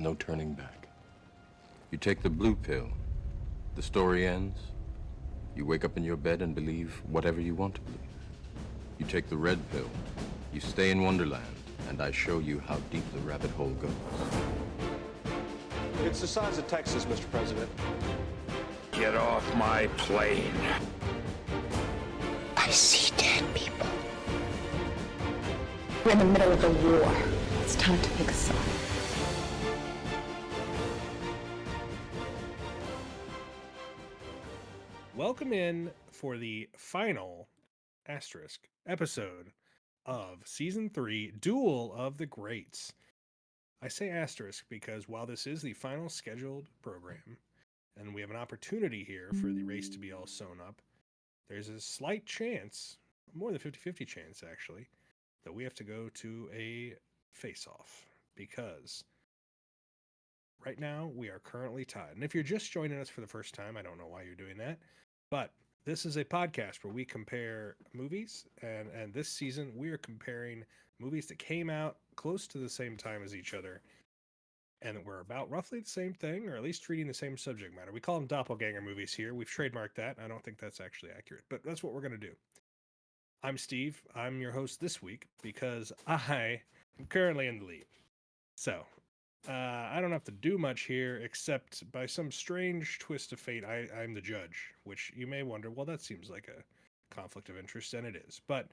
no turning back. You take the blue pill, the story ends. You wake up in your bed and believe whatever you want to believe. You take the red pill, you stay in Wonderland, and I show you how deep the rabbit hole goes. It's the size of Texas, Mr. President. Get off my plane. I see dead people. We're in the middle of a war. It's time to pick a side. Welcome in for the final asterisk episode of Season 3, Duel of the Greats. I say asterisk because while this is the final scheduled program, and we have an opportunity here for the race to be all sewn up, there's a slight chance, more than 50-50 chance actually, that we have to go to a face-off because right now we are currently tied. And if you're just joining us for the first time, I don't know why you're doing that, but this is a podcast where we compare movies, and this season we are comparing movies that came out close to the same time as each other and that were about roughly the same thing, or at least treating the same subject matter. We call them doppelganger movies here. We've trademarked that. I don't think that's actually accurate, but that's what we're going to do. I'm Steve. I'm your host this week because I am currently in the lead. So I don't have to do much here, except by some strange twist of fate, I'm the judge, which you may wonder, well, that seems like a conflict of interest, and it is. But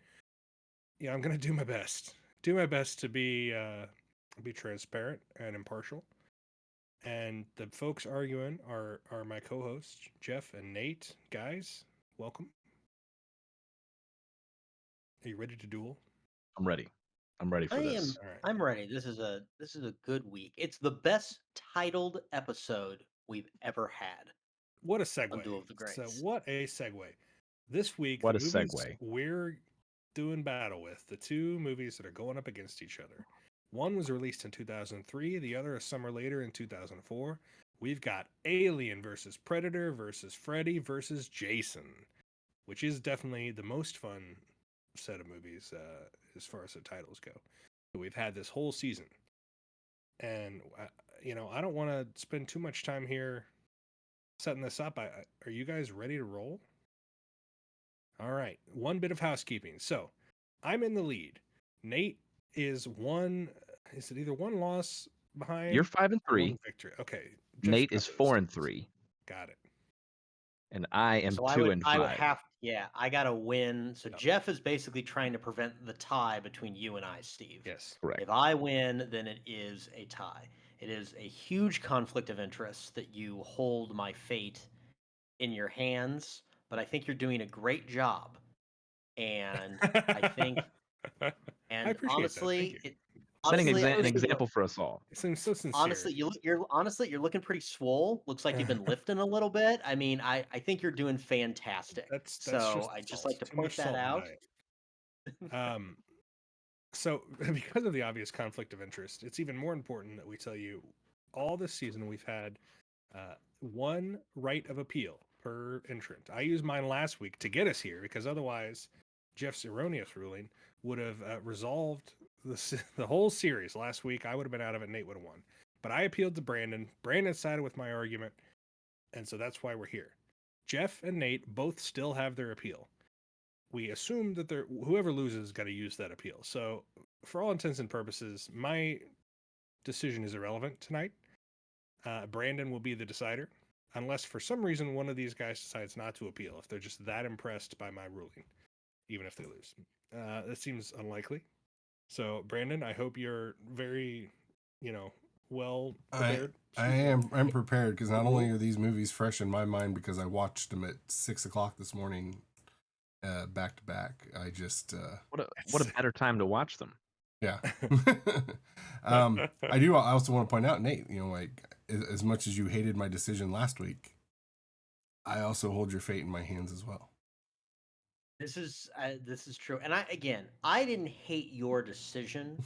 yeah, I'm going to do my best. Do my best to be transparent and impartial. And the folks arguing are my co-hosts, Jeff and Nate. Guys, welcome. Are you ready to duel? I'm ready. I'm ready for this. All right. I'm ready. This is a good week. It's the best titled episode we've ever had. What a segue. On Duel of the Greats. So what a segue. This week, What the a movies segue. we're doing battle with, the two movies that are going up against each other. One was released in 2003, the other a summer later in 2004. We've got Alien versus Predator versus Freddy versus Jason, which is definitely the most fun set of movies as far as the titles go. We've had this whole season. And, I don't want to spend too much time here setting this up. Are you guys ready to roll? All right. One bit of housekeeping. So I'm in the lead. Nate is it either one loss behind? You're 5-3. One victory. Okay. Nate is 4-3. Got it. And I am So 2-5. I would have, I got to win. So Jeff is basically trying to prevent the tie between you and I, Steve. Yes. Correct. If I win, then it is a tie. It is a huge conflict of interest that you hold my fate in your hands, but I think you're doing a great job. And I think, and I appreciate honestly, that. Setting an example for us all. It seems so sincere. Honestly, you're looking pretty swole. Looks like you've been lifting a little bit. I mean, I think you're doing fantastic. That's so I just like to point that out. So because of the obvious conflict of interest, it's even more important that we tell you all this season we've had one right of appeal per entrant. I used mine last week to get us here because otherwise Jeff's erroneous ruling would have resolved the whole series. Last week I would have been out of it, Nate would have won. But I appealed to Brandon. Brandon sided with my argument, and so that's why we're here. Jeff and Nate both still have their appeal. We assume that whoever loses is going to use that appeal. So for all intents and purposes, my decision is irrelevant tonight. Brandon will be the decider, unless for some reason one of these guys decides not to appeal, if they're just that impressed by my ruling, even if they lose. That seems unlikely. So Brandon, I hope you're very, well prepared. I'm prepared because not only are these movies fresh in my mind because I watched them at 6:00 this morning, back to back. I just what a better time to watch them. Yeah. I also want to point out, Nate, as much as you hated my decision last week, I also hold your fate in my hands as well. This is true. And I didn't hate your decision.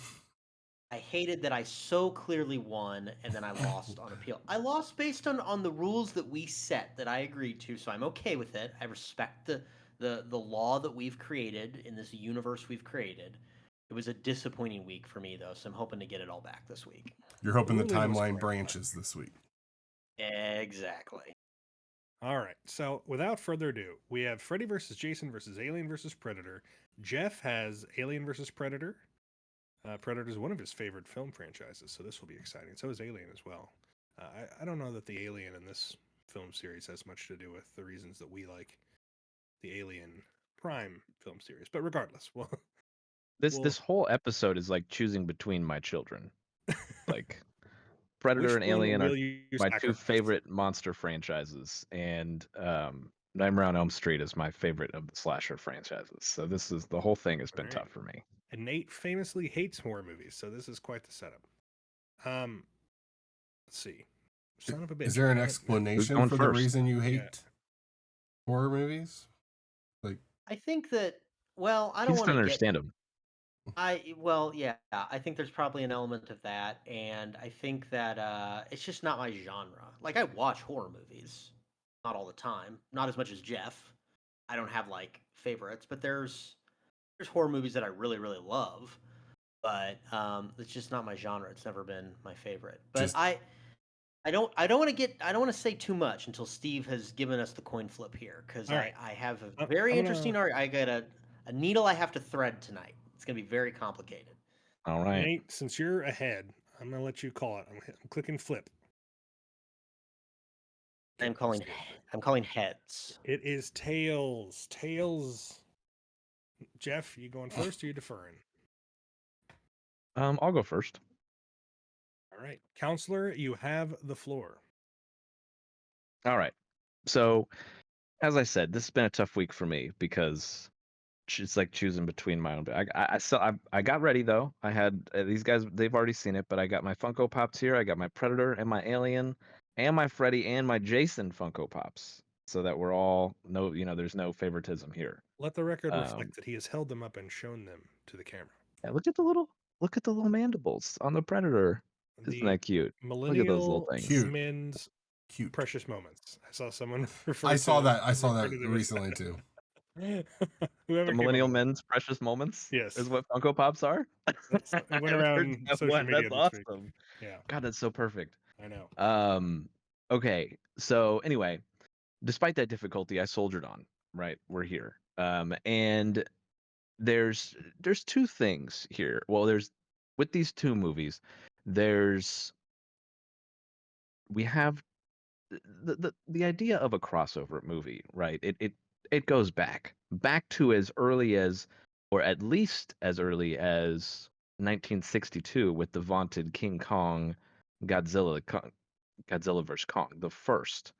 I hated that I so clearly won and then I lost on appeal. I lost based on the rules that we set that I agreed to, so I'm okay with it. I respect the law that we've created in this universe we've created. It was a disappointing week for me, though, so I'm hoping to get it all back this week. You're hoping the For the most timeline part. branches this week. Exactly. All right. So without further ado, we have Freddy versus Jason versus Alien versus Predator. Jeff has Alien versus Predator. Predator is one of his favorite film franchises, so this will be exciting. So is Alien as well. I don't know that the Alien in this film series has much to do with the reasons that we like the Alien Prime film series, but regardless, well, This whole episode is like choosing between my children. Like Predator and which one Alien are will you my two sacrifice? favorite monster franchises, and Nightmare on Elm Street is my favorite of the slasher franchises. So the whole thing has been All right. tough for me. And Nate famously hates horror movies, so this is quite the setup. Let's see. Son of a bitch. Is there an I haven't- explanation going for the first? reason you hate Yeah. horror movies? I think that, well, I He don't just want doesn't to get understand them. yeah, I think there's probably an element of that, and I think that it's just not my genre. Like, I watch horror movies, not all the time, not as much as Jeff. I don't have like favorites, but there's horror movies that I really really love, but it's just not my genre. It's never been my favorite. But Just- I don't want to say too much until Steve has given us the coin flip here, because All right. I have a I'm very gonna- interesting art. I got a needle I have to thread tonight. It's gonna be very complicated. All right. Nate, since you're ahead, I'm gonna let you call it. I'm clicking flip. I'm calling heads. It is tails. Tails. Jeff, you going first or you deferring? I'll go first. All right. Counselor, you have the floor. All right. So, as I said, this has been a tough week for me because it's like choosing between my own. I got ready though. I had these guys; they've already seen it, but I got my Funko Pops here. I got my Predator and my Alien, and my Freddy and my Jason Funko Pops, so that we're all there's no favoritism here. Let the record reflect that he has held them up and shown them to the camera. Yeah, look at the little mandibles on the Predator. Isn't that cute? Look at those little Millennial things. Cute. men's Cute. precious moments. I saw someone refer I to saw that refer to them as- recently too. Whoever The came up millennial with it. men's precious moments. Yes. Is what Funko Pops are. It went around social media That's this week. awesome. Yeah, God, that's so perfect. I know. Okay. So anyway, despite that difficulty, I soldiered on. Right, we're here. And there's two things here. Well, there's with these two movies, we have the idea of a crossover movie, right? It goes back to as early as, or at least as early as 1962 with the vaunted King Kong Godzilla vs Kong, the first,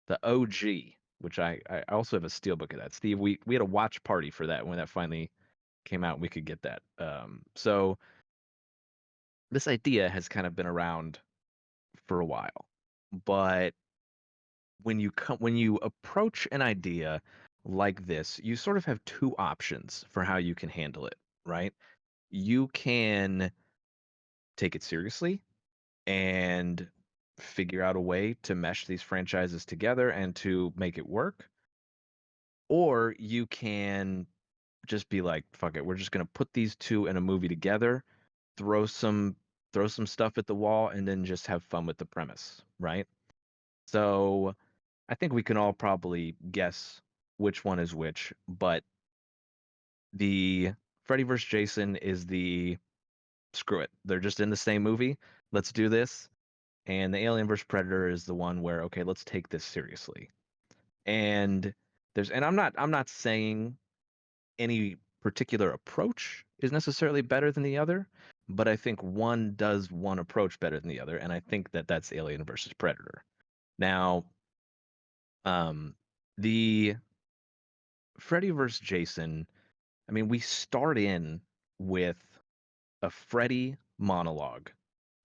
the OG, which I also have a steelbook of that. Steve, we had a watch party for that when that finally came out. We could get that. So this idea has kind of been around for a while, but when you approach an idea like this, you sort of have two options for how you can handle it, right? You can take it seriously and figure out a way to mesh these franchises together and to make it work, or you can just be like, fuck it, we're just going to put these two in a movie together, throw some stuff at the wall, and then just have fun with the premise, right? So I think we can all probably guess which one is which, but the Freddy vs. Jason is the screw it. They're just in the same movie. Let's do this. And the Alien vs. Predator is the one where, okay, let's take this seriously. And I'm not saying any particular approach is necessarily better than the other, but I think one does one approach better than the other, and I think that that's Alien versus Predator. Now, the Freddy vs. Jason, I mean, we start in with a Freddy monologue,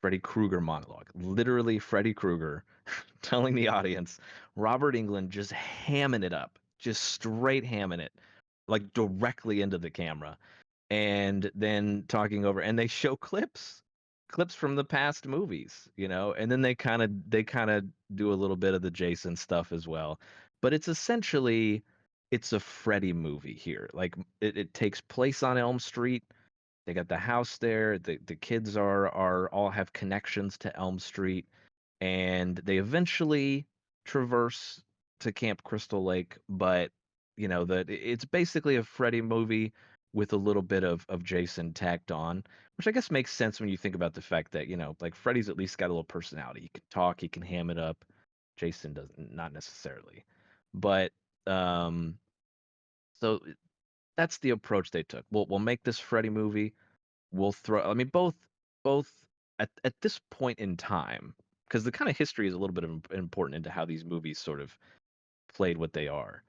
Freddy Krueger monologue, literally Freddy Krueger telling the audience, Robert Englund just hamming it up, just straight hamming it, like directly into the camera, and then talking over, and they show clips from the past movies, and then they kind of do a little bit of the Jason stuff as well, but it's essentially it's a Freddy movie here. Like it takes place on Elm Street. They got the house there. The kids are all have connections to Elm Street, and they eventually traverse to Camp Crystal Lake. But it's basically a Freddy movie with a little bit of Jason tacked on, which I guess makes sense when you think about the fact that like Freddy's at least got a little personality. He can talk, he can ham it up. Jason doesn't, not necessarily. But so that's the approach they took. We'll make this Freddy movie. We'll throw. I mean, both at this point in time, because the kind of history is a little bit important into how these movies sort of played what they are.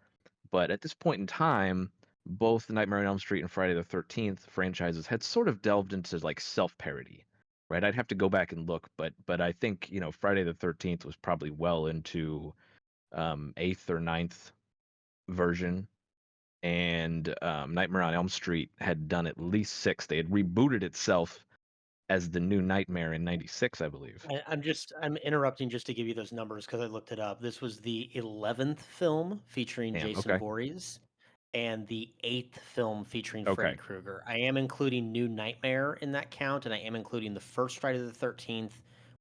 But at this point in time, both the Nightmare on Elm Street and Friday the 13th franchises had sort of delved into like self-parody, right? I'd have to go back and look, but I think Friday the 13th was probably well into eighth or ninth version, and Nightmare on Elm Street had done at least six. They had rebooted itself as the new Nightmare in '96, I believe. I'm interrupting just to give you those numbers because I looked it up. This was the 11th film featuring Damn. Jason Okay. Voorhees and the 8th film featuring Freddy Okay. Krueger. I am including New Nightmare in that count, and I am including the first Friday the 13th,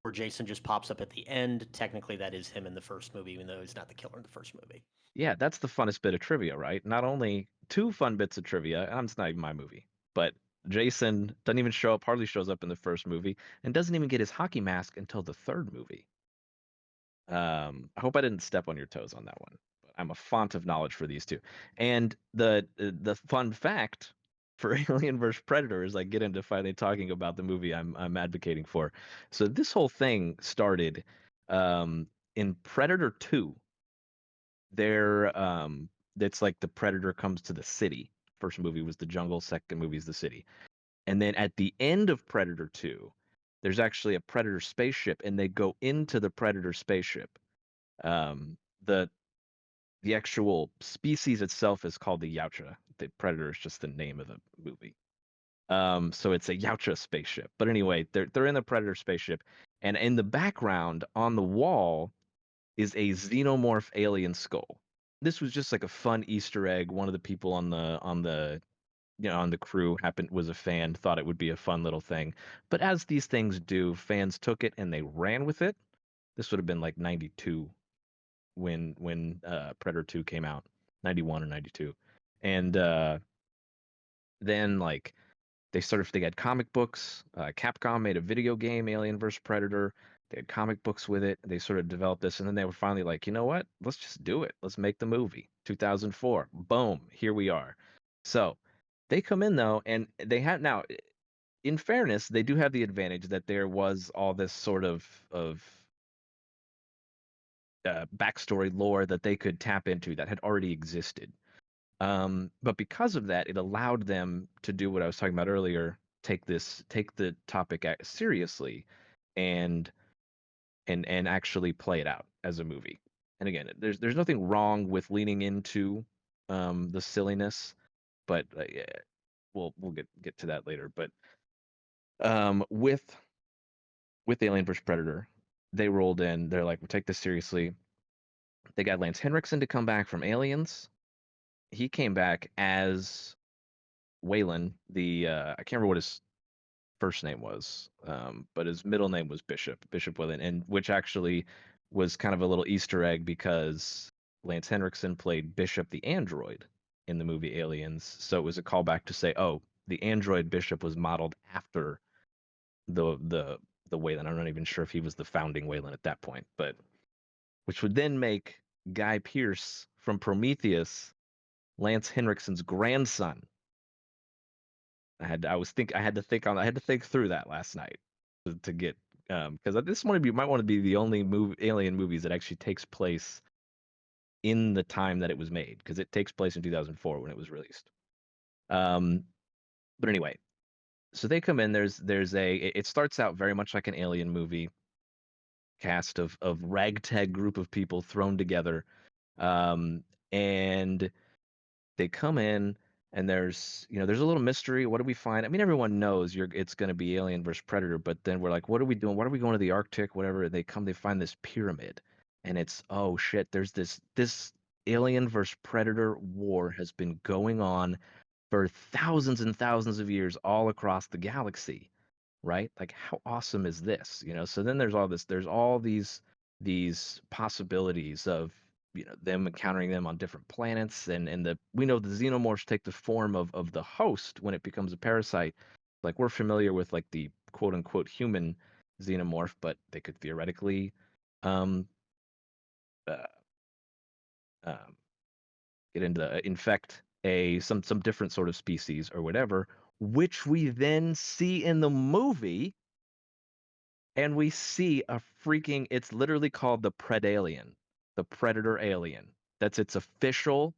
where Jason just pops up at the end. Technically, that is him in the first movie, even though he's not the killer in the first movie. Yeah, that's the funnest bit of trivia, right? Not only two fun bits of trivia, and it's not even my movie, but Jason doesn't even show up, hardly shows up in the first movie, and doesn't even get his hockey mask until the third movie. I hope I didn't step on your toes on that one, but I'm a font of knowledge for these two. And the fun fact for Alien vs Predator is I get into finally talking about the movie I'm advocating for. So this whole thing started in Predator 2. It's like the Predator comes to the city. First movie was the jungle, second movie is the city. And then at the end of Predator 2, there's actually a Predator spaceship, and they go into the Predator spaceship. Um, the the actual species itself is called the Yautja. The Predator is just the name of the movie. So it's a Yautja spaceship. But anyway, they're in the Predator spaceship, and in the background on the wall is a xenomorph alien skull. This was just like a fun Easter egg. One of the people on the crew was a fan, thought it would be a fun little thing. But as these things do, fans took it and they ran with it. This would have been like 92 when Predator 2 came out, 91 or 92. And then like they had comic books. Capcom made a video game, Alien vs Predator. They had comic books with it. They sort of developed this, and then they were finally like, you know what? Let's just do it. Let's make the movie. 2004. Boom. Here we are. So they come in though, and they have now. In fairness, they do have the advantage that there was all this sort of backstory lore that they could tap into that had already existed. But because of that, it allowed them to do what I was talking about earlier, take the topic seriously and actually play it out as a movie. And again, there's nothing wrong with leaning into the silliness, but yeah, we'll get to that later. But with Alien vs Predator, they rolled in. They're like, we'll take this seriously. They got Lance Henriksen to come back from Aliens. He came back as Wayland, I can't remember what his first name was, but his middle name was Bishop Wayland, and which actually was kind of a little Easter egg because Lance Henriksen played Bishop the android in the movie Aliens, so it was a callback to say, oh, the android Bishop was modeled after the Wayland. I'm not even sure if he was the founding Wayland at that point, but which would then make Guy Pearce from Prometheus Lance Henriksen's grandson. I had to think through that last night to get because this might want to be the only Alien movies that actually takes place in the time that it was made, because it takes place in 2004 when it was released. But anyway, so they come in. It starts out very much like an Alien movie, cast of ragtag group of people thrown together, and they come in, and there's a little mystery. What do we find? I mean, everyone knows it's going to be Alien versus Predator, but then we're like, what are we doing? What are we going to the Arctic? Whatever. They find this pyramid, and it's, oh shit, there's this Alien versus Predator war has been going on for thousands and thousands of years all across the galaxy, right? Like how awesome is this? So then there's all these possibilities of them encountering them on different planets, and we know the xenomorphs take the form of the host when it becomes a parasite. Like we're familiar with like the quote unquote human xenomorph, but they could theoretically um, uh, um, get into infect some different sort of species or whatever, which we then see in the movie, and we see a freaking, it's literally called the Predalien, the Predator Alien. That's its official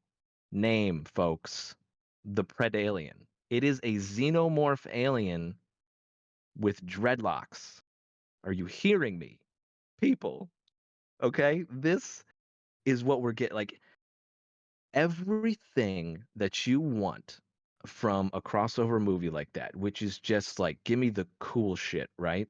name, folks. The Predalien. It is a xenomorph alien with dreadlocks. Are you hearing me, people? Okay, this is what we're getting. Like everything that you want from a crossover movie like that, which is just like, give me the cool shit, right?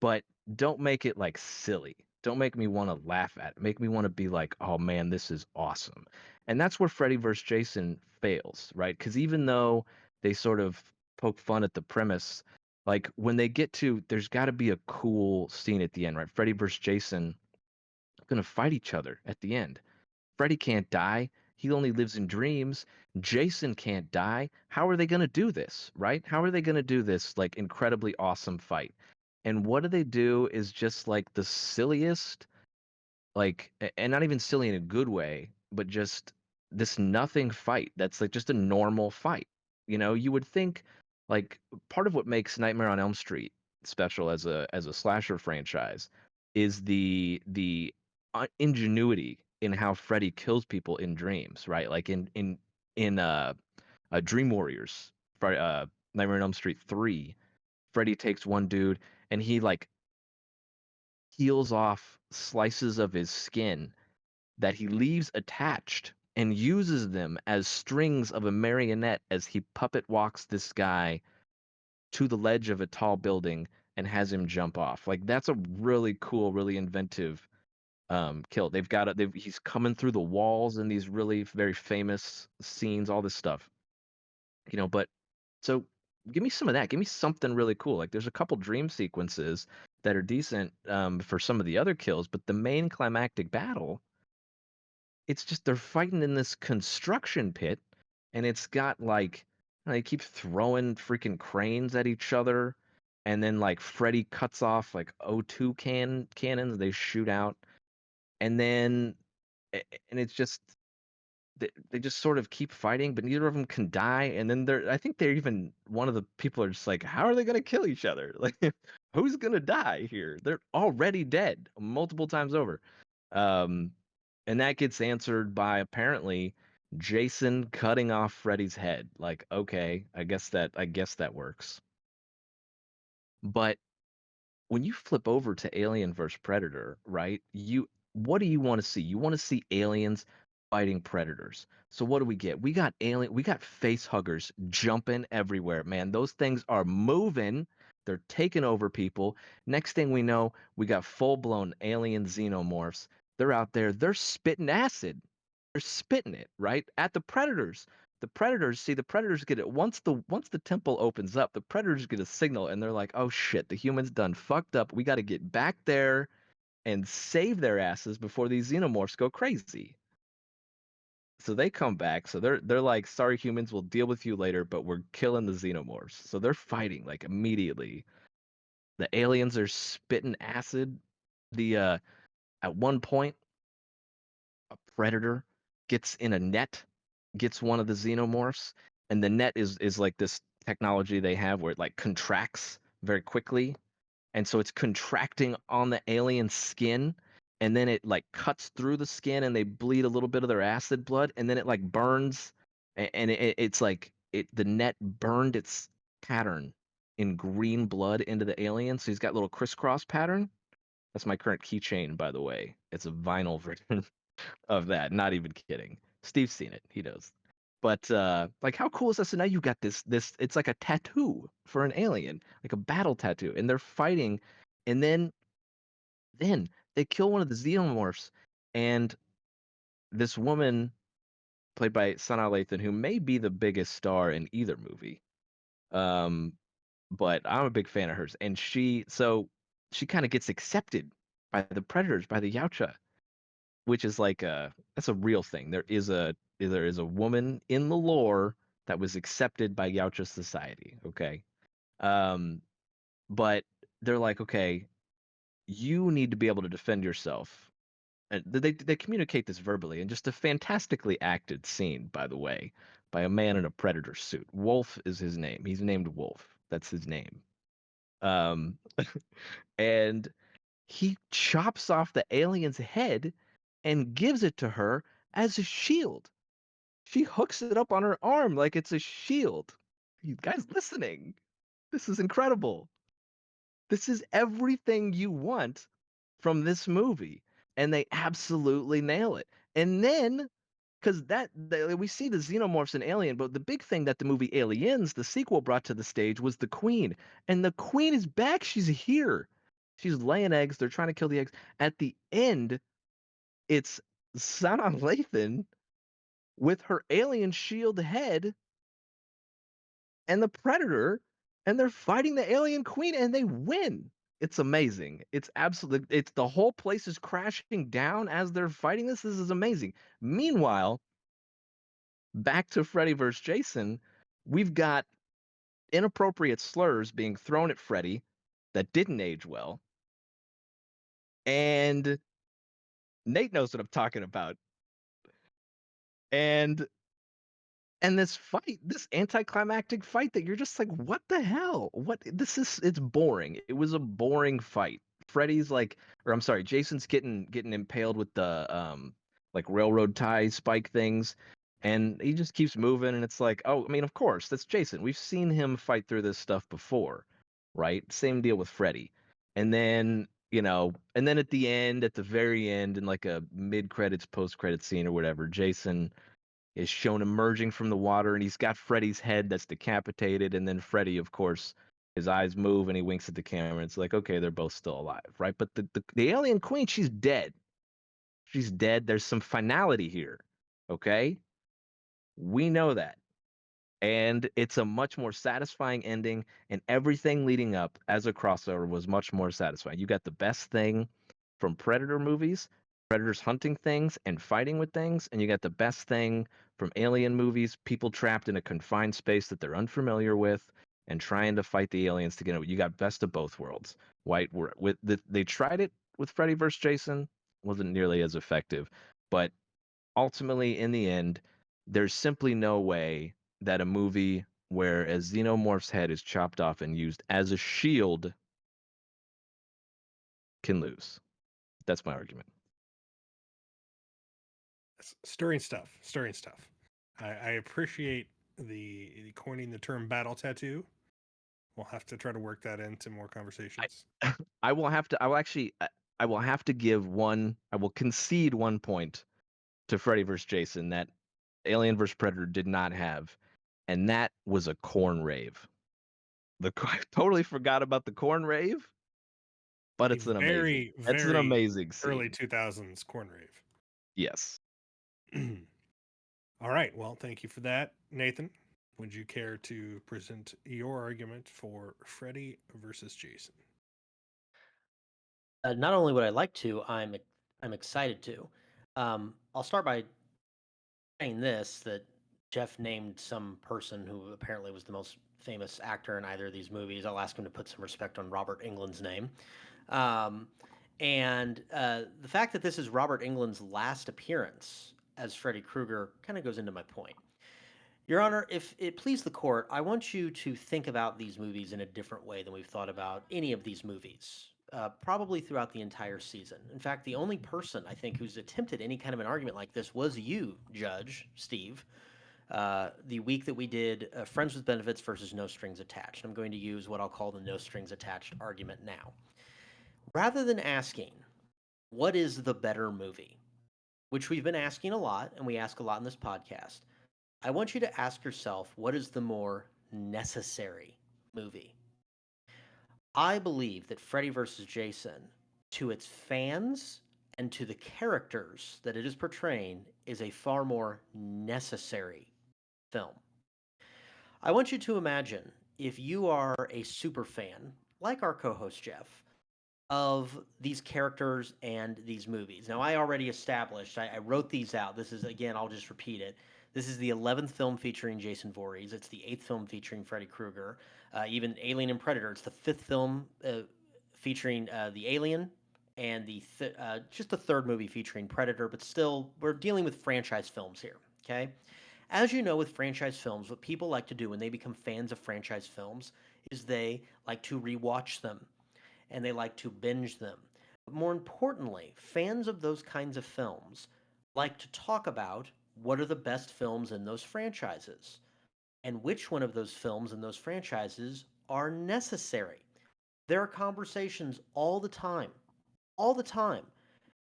But don't make it like silly. Don't make me want to laugh at it. Make me want to be like, oh man, this is awesome. And that's where Freddy vs. Jason fails, right? Because even though they sort of poke fun at the premise, like when they get to, there's got to be a cool scene at the end, right? Freddy vs. Jason are going to fight each other at the end. Freddy can't die. He only lives in dreams. Jason can't die. How are they going to do this, right? How are they going to do this like incredibly awesome fight? And what do they do is just like the silliest, like, and not even silly in a good way, but just this nothing fight that's like just a normal fight. You would think like part of what makes Nightmare on Elm Street special as a slasher franchise is the ingenuity in how Freddy kills people in dreams, right? Like in Dream Warriors, Nightmare on Elm Street 3, Freddy takes one dude and he like peels off slices of his skin that he leaves attached and uses them as strings of a marionette as he puppet walks this guy to the ledge of a tall building and has him jump off. Like that's a really cool, really inventive kill. He's coming through the walls in these really very famous scenes, all this stuff. But so give me some of that. Give me something really cool. Like there's a couple dream sequences that are decent for some of the other kills, but the main climactic battle, it's just they're fighting in this construction pit, and it's got like they keep throwing freaking cranes at each other, and then like Freddy cuts off like O2 cannons they shoot out, and then and it's just they just sort of keep fighting, but neither of them can die. And then I think they're even one of the people are just like, how are they gonna kill each other? Like, who's gonna die here? They're already dead multiple times over. Um, and that gets answered by apparently Jason cutting off Freddy's head. Like, okay, I guess that works. But when you flip over to Alien versus Predator, right? What do you want to see? You want to see aliens fighting predators. So what do we get? We got face huggers jumping everywhere, man. Those things are moving. They're taking over people. Next thing we know, we got full-blown alien xenomorphs. They're out there, they're spitting acid. They're spitting it, right? At the predators. The predators get it once the temple opens up, the predators get a signal and they're like, "Oh shit, the humans done fucked up. We got to get back there and save their asses before these xenomorphs go crazy." So they come back. So they're like, "Sorry humans, we'll deal with you later, but we're killing the xenomorphs." So they're fighting like immediately. The aliens are spitting acid. The At one point a predator gets in a net, gets one of the xenomorphs, and the net is like this technology they have where it like contracts very quickly, and so it's contracting on the alien skin, and then it like cuts through the skin, and they bleed a little bit of their acid blood, and then it like burns, and it's like the net burned its pattern in green blood into the alien, so he's got little crisscross pattern. That's my current keychain, by the way. It's a vinyl version of that. Not even kidding. Steve's seen it. He knows. But like how cool is this? So now you got this it's like a tattoo for an alien, like a battle tattoo, and they're fighting, and then they kill one of the xenomorphs, and this woman played by Sanaa Lathan, who may be the biggest star in either movie. But I'm a big fan of hers, and she kind of gets accepted by the predators, by the Yautja, which is like that's a real thing. There is a woman in the lore that was accepted by Yautja society. Okay, um, but they're like, okay, you need to be able to defend yourself. And they communicate this verbally, and just a fantastically acted scene, by the way, by a man in a predator suit. Wolf is his name. He's named Wolf. That's his name. Um, and he chops off the alien's head and gives it to her as a shield. She hooks it up on her arm like it's a shield. You guys listening? This is incredible. This is everything you want from this movie, and they absolutely nail it. And then, because we see the xenomorphs in Alien, but the big thing that the movie Aliens, the sequel, brought to the stage was the Queen, and the Queen is back. She's here. She's laying eggs. They're trying to kill the eggs. At the end, it's Sanaa Lathan with her alien shield head and the Predator, and they're fighting the alien queen, and they win. It's amazing. It's absolutely. It's the whole place is crashing down as they're fighting this. This is amazing. Meanwhile, back to Freddy versus Jason, we've got inappropriate slurs being thrown at Freddy that didn't age well, and Nate knows what I'm talking about. And this fight, this anticlimactic fight that you're just like, what the hell? It's boring. It was a boring fight. Freddy's like, or I'm sorry, Jason's getting impaled with the like railroad tie spike things, and he just keeps moving, and it's like, oh, I mean, of course, that's Jason. We've seen him fight through this stuff before, right? Same deal with Freddy. And then, at the end, at the very end, in like a mid-credits, post-credits scene or whatever, Jason is shown emerging from the water, and he's got Freddy's head that's decapitated, and then Freddy, of course, his eyes move and he winks at the camera. It's like, okay, they're both still alive, right? But the alien queen, she's dead. She's dead. There's some finality here, okay? We know that. And it's a much more satisfying ending, and everything leading up as a crossover was much more satisfying. You got the best thing from Predator movies, Predators hunting things and fighting with things, and you got the best thing from Alien movies, people trapped in a confined space that they're unfamiliar with and trying to fight the aliens to get it. You got best of both worlds. They tried it with Freddy vs. Jason, wasn't nearly as effective, but ultimately, in the end, there's simply no way that a movie where a xenomorph's head is chopped off and used as a shield can lose. That's my argument. Stirring stuff. Stirring stuff. I appreciate the coining the term battle tattoo. We'll have to try to work that into more conversations. I will have to. I will have to give one. I will concede 1 point to Freddy vs. Jason that Alien vs. Predator did not have, and that was a corn rave. I totally forgot about the corn rave, but it's an amazing. It's an amazing scene. Early 2000s corn rave. Yes. All right. Well, thank you for that, Nathan. Would you care to present your argument for Freddy versus Jason? Not only would I like to, I'm excited to. I'll start by saying this: that Jeff named some person who apparently was the most famous actor in either of these movies. I'll ask him to put some respect on Robert Englund's name. And the fact that this is Robert Englund's last appearance as Freddy Krueger kind of goes into my point. Your Honor, if it please the court, I want you to think about these movies in a different way than we've thought about any of these movies, probably throughout the entire season. In fact, the only person I think who's attempted any kind of an argument like this was you, Judge Steve, the week that we did Friends with Benefits versus No Strings Attached. I'm going to use what I'll call the No Strings Attached argument now. Rather than asking, what is the better movie, which we've been asking a lot, and we ask a lot in this podcast, I want you to ask yourself, what is the more necessary movie? I believe that Freddy vs. Jason, to its fans and to the characters that it is portraying is a far more necessary film. I want you to imagine if you are a super fan, like our co host Jeff, of these characters and these movies. Now, I already established, I wrote these out. This is, again, I'll just repeat it. This is the 11th film featuring Jason Voorhees. It's the 8th film featuring Freddy Krueger. Even Alien and Predator. It's the 5th film featuring the Alien, and just the 3rd movie featuring Predator. But still, we're dealing with franchise films here, okay? As you know, with franchise films, what people like to do when they become fans of franchise films is they like to rewatch them and they like to binge them. But more importantly, fans of those kinds of films like to talk about what are the best films in those franchises and which one of those films in those franchises are necessary. There are conversations all the time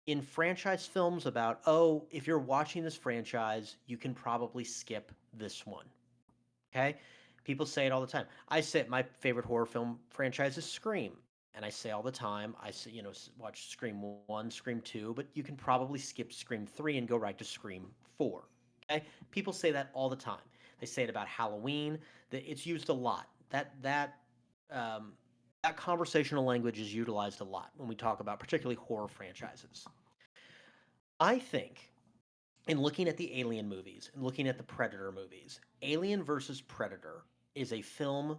in franchise films about, oh, if you're watching this franchise, you can probably skip this one. Okay? People say it all the time. I say my favorite horror film franchise is Scream. And I say all the time, I say, watch Scream 1, Scream 2, but you can probably skip Scream 3 and go right to Scream 4. Okay? People say that all the time. They say it about Halloween, that it's used a lot. Um, that conversational language is utilized a lot when we talk about particularly horror franchises. I think in looking at the Alien movies and looking at the Predator movies, Alien versus Predator is a film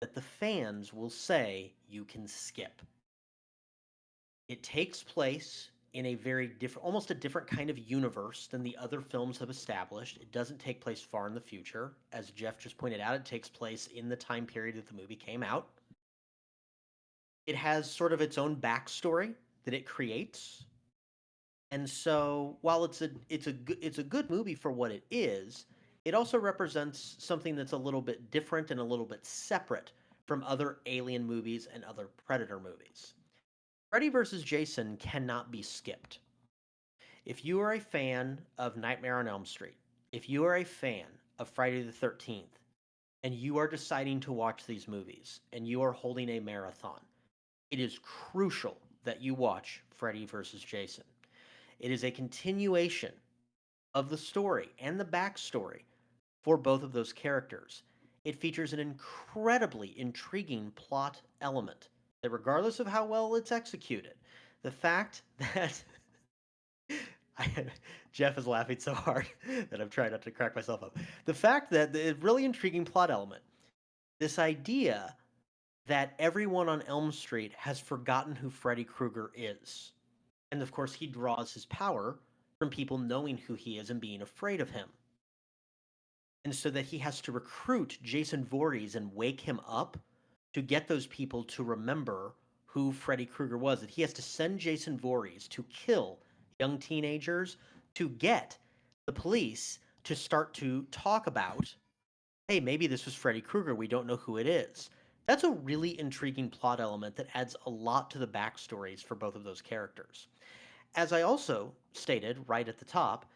that the fans will say you can skip. It takes place in a very different, almost a different kind of universe than the other films have established. It doesn't take place far in the future. As Jeff just pointed out, it takes place in the time period that the movie came out. It has sort of its own backstory that it creates. And so, while it's a good movie for what it is, it also represents something that's a little bit different and a little bit separate from other Alien movies and other Predator movies. Freddy vs. Jason cannot be skipped. If you are a fan of Nightmare on Elm Street, if you are a fan of Friday the 13th, and you are deciding to watch these movies, and you are holding a marathon, it is crucial that you watch Freddy vs. Jason. It is a continuation of the story and the backstory for both of those characters. It features an incredibly intriguing plot element that, regardless of how well it's executed, the fact that Jeff is laughing so hard that I'm trying not to crack myself up. The fact that the really intriguing plot element, this idea that everyone on Elm Street has forgotten who Freddy Krueger is. And of course, he draws his power from people knowing who he is and being afraid of him. And so that he has to recruit Jason Voorhees and wake him up to get those people to remember who Freddy Krueger was. That he has to send Jason Voorhees to kill young teenagers to get the police to start to talk about, hey, maybe this was Freddy Krueger. We don't know who it is. That's a really intriguing plot element that adds a lot to the backstories for both of those characters. As I also stated right at the top,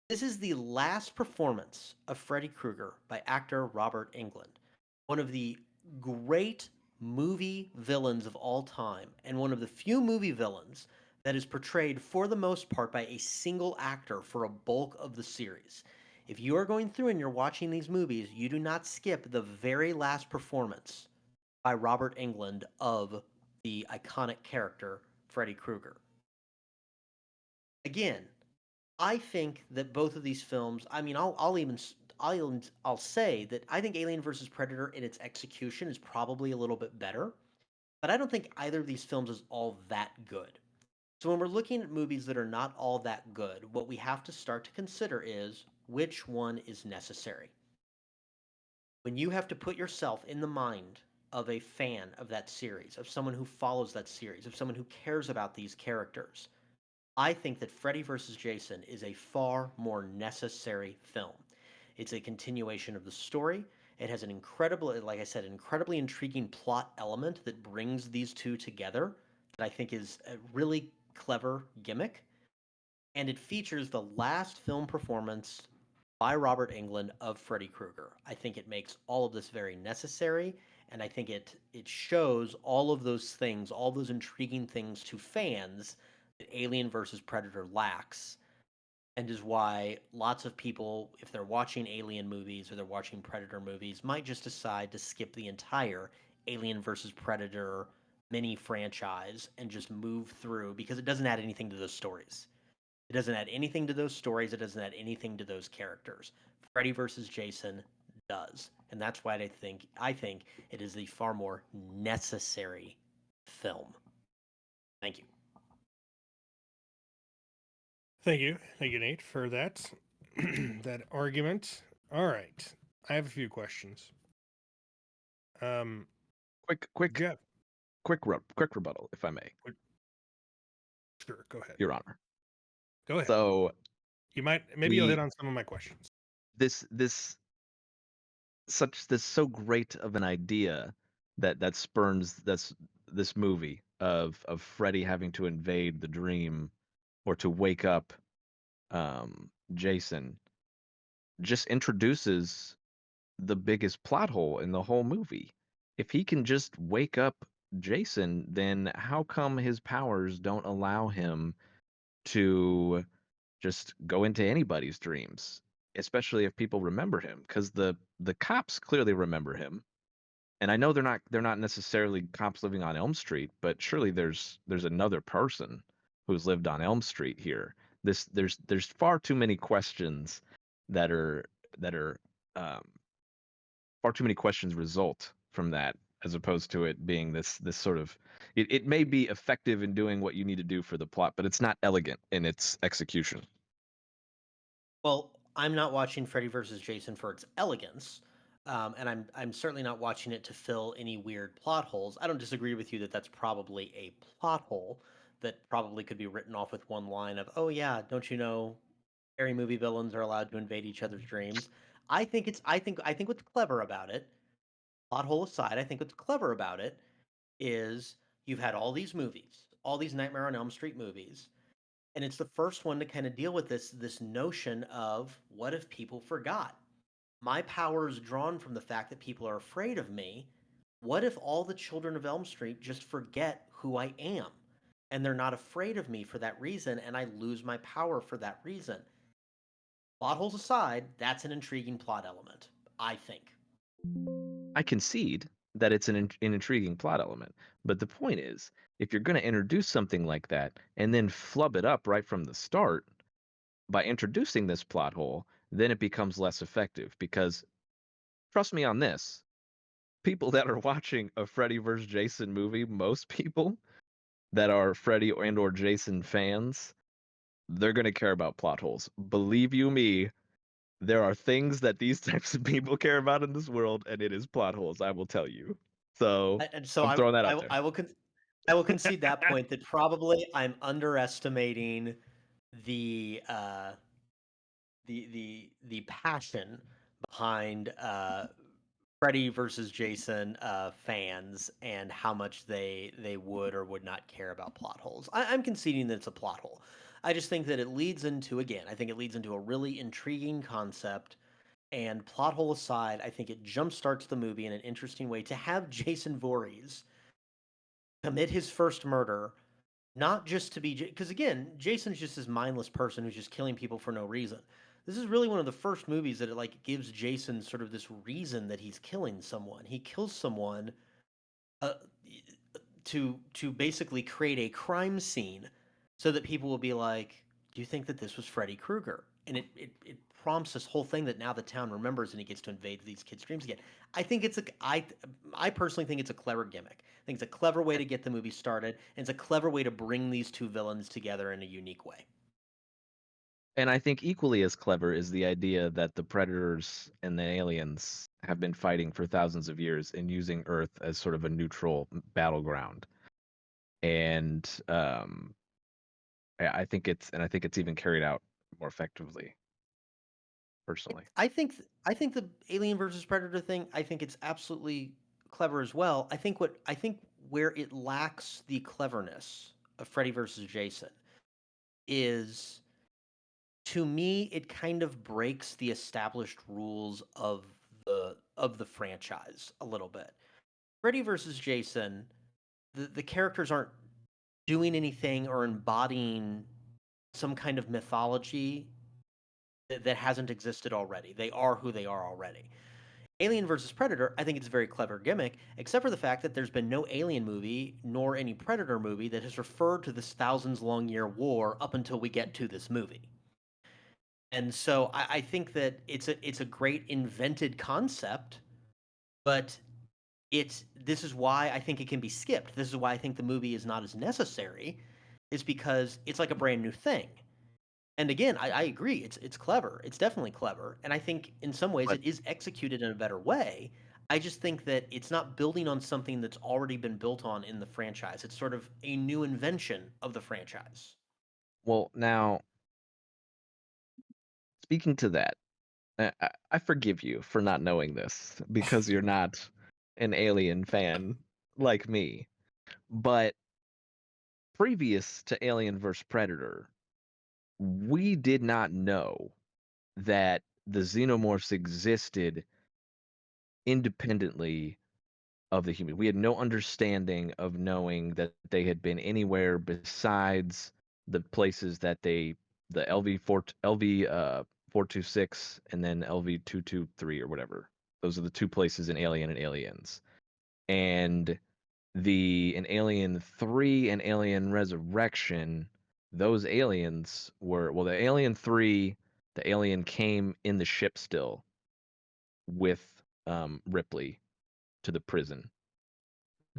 this is the last performance of Freddy Krueger by actor Robert Englund, one of the great movie villains of all time, and one of the few movie villains that is portrayed for the most part by a single actor for a bulk of the series. If you are going through and you're watching these movies, you do not skip the very last performance by Robert Englund of the iconic character Freddy Krueger. Again, I think that both of these films, I mean, I'll say that I think Alien versus Predator in its execution is probably a little bit better, but I don't think either of these films is all that good. So when we're looking at movies that are not all that good, what we have to start to consider is which one is necessary. When you have to put yourself in the mind of a fan of that series, of someone who follows that series, of someone who cares about these characters, I think that Freddy vs. Jason is a far more necessary film. It's a continuation of the story. It has an like I said, incredibly intriguing plot element that brings these two together that I think is a really clever gimmick. And it features the last film performance by Robert Englund of Freddy Krueger. I think it makes all of this very necessary, and I think it shows all of those things, all those intriguing things to fans that Alien versus Predator lacks, and is why lots of people, if they're watching Alien movies or they're watching Predator movies, might just decide to skip the entire Alien versus Predator mini franchise and just move through because it doesn't add anything to those stories. It doesn't add anything to those stories. It doesn't add anything to those characters. Freddy versus Jason does, and that's why I think it is the far more necessary film. Thank you. Thank you, Nate, for that that argument. All right, I have a few questions. Quick Jeff, quick rebuttal, if I may, sure, go ahead. Your Honor. Go ahead. So Maybe you'll hit on some of my questions. this so great of an idea that spurns this movie of Freddy having to invade the dream or to wake up Jason just introduces the biggest plot hole in the whole movie. If he can just wake up Jason, then how come his powers don't allow him to just go into anybody's dreams, especially if people remember him? Because the cops clearly remember him, and I know they're not necessarily cops living on Elm Street, but surely there's another person who's lived on Elm Street here. There's far too many questions that are um, far too many questions result from that, as opposed to it being this sort of it may be effective in doing what you need to do for the plot, but it's not elegant in its execution. Well, I'm not watching Freddy versus Jason for its elegance, and I'm certainly not watching it to fill any weird plot holes. I don't disagree with you that that's probably a plot hole that probably could be written off with one line of, "Oh yeah, don't you know, scary movie villains are allowed to invade each other's dreams." I think what's clever about it, plot hole aside, I think what's clever about it is you've had all these movies, all these Nightmare on Elm Street movies, and it's the first one to kind of deal with this notion of what if people forgot? My power is drawn from the fact that people are afraid of me. What if all the children of Elm Street just forget who I am and they're not afraid of me for that reason and I lose my power for that reason? Plot holes aside, that's an intriguing plot element, I think. I concede that it's an intriguing plot element, but the point is, if you're going to introduce something like that and then flub it up right from the start by introducing this plot hole, then it becomes less effective. Because trust me on this, people that are watching a Freddy vs. Jason movie, most people that are Freddy and or Jason fans, they're going to care about plot holes. Believe you me, there are things that these types of people care about in this world, and it is plot holes, I will tell you. So And so I'm throwing that out there. I will concede that point that probably I'm underestimating the the passion behind Freddy versus Jason fans and how much they would or would not care about plot holes. I'm conceding that it's a plot hole. I just think that it leads into, again, I think it leads into a really intriguing concept. And plot hole aside, I think it jumpstarts the movie in an interesting way to have Jason Voorhees commit his first murder, not just to be, because again, Jason's just this mindless person who's just killing people for no reason. This is really one of the first movies that it like gives Jason sort of this reason that he's killing someone. He kills someone uh, to basically create a crime scene so that people will be like, "Do you think that this was Freddy Krueger?" And it prompts this whole thing that now the town remembers, and he gets to invade these kids' dreams again. I think I personally think it's a clever gimmick. I think it's a clever way to get the movie started, and it's a clever way to bring these two villains together in a unique way. And I think equally as clever is the idea that the predators and the aliens have been fighting for thousands of years and using Earth as sort of a neutral battleground. And I think it's even carried out more effectively, personally. I think the Alien versus Predator thing, I think it's absolutely clever as well. I think where it lacks the cleverness of Freddy versus Jason is, to me, it kind of breaks the established rules of the franchise a little bit. Freddy versus Jason, the characters aren't doing anything or embodying some kind of mythology that hasn't existed already. They are who they are already. Alien versus Predator, I think it's a very clever gimmick, except for the fact that there's been no Alien movie nor any Predator movie that has referred to this thousands long year war up until we get to this movie. And so I think that it's a great invented concept, but this is why I think it can be skipped. This is why I think the movie is not as necessary, is because it's like a brand new thing. And again, I agree. It's clever. It's definitely clever. And I think in some ways But it is executed in a better way. I just think that it's not building on something that's already been built on in the franchise. It's sort of a new invention of the franchise. well, now speaking to that, I forgive you for not knowing this because you're not an Alien fan like me. But previous to Alien vs Predator, we did not know that the xenomorphs existed independently of the human. We had no understanding of knowing that they had been anywhere besides the places that the LV 426 and then LV 223 or whatever. Those are the two places in Alien and Aliens. And in Alien 3 and Alien Resurrection, those aliens were, well, the Alien 3, the alien came in the ship still with Ripley to the prison.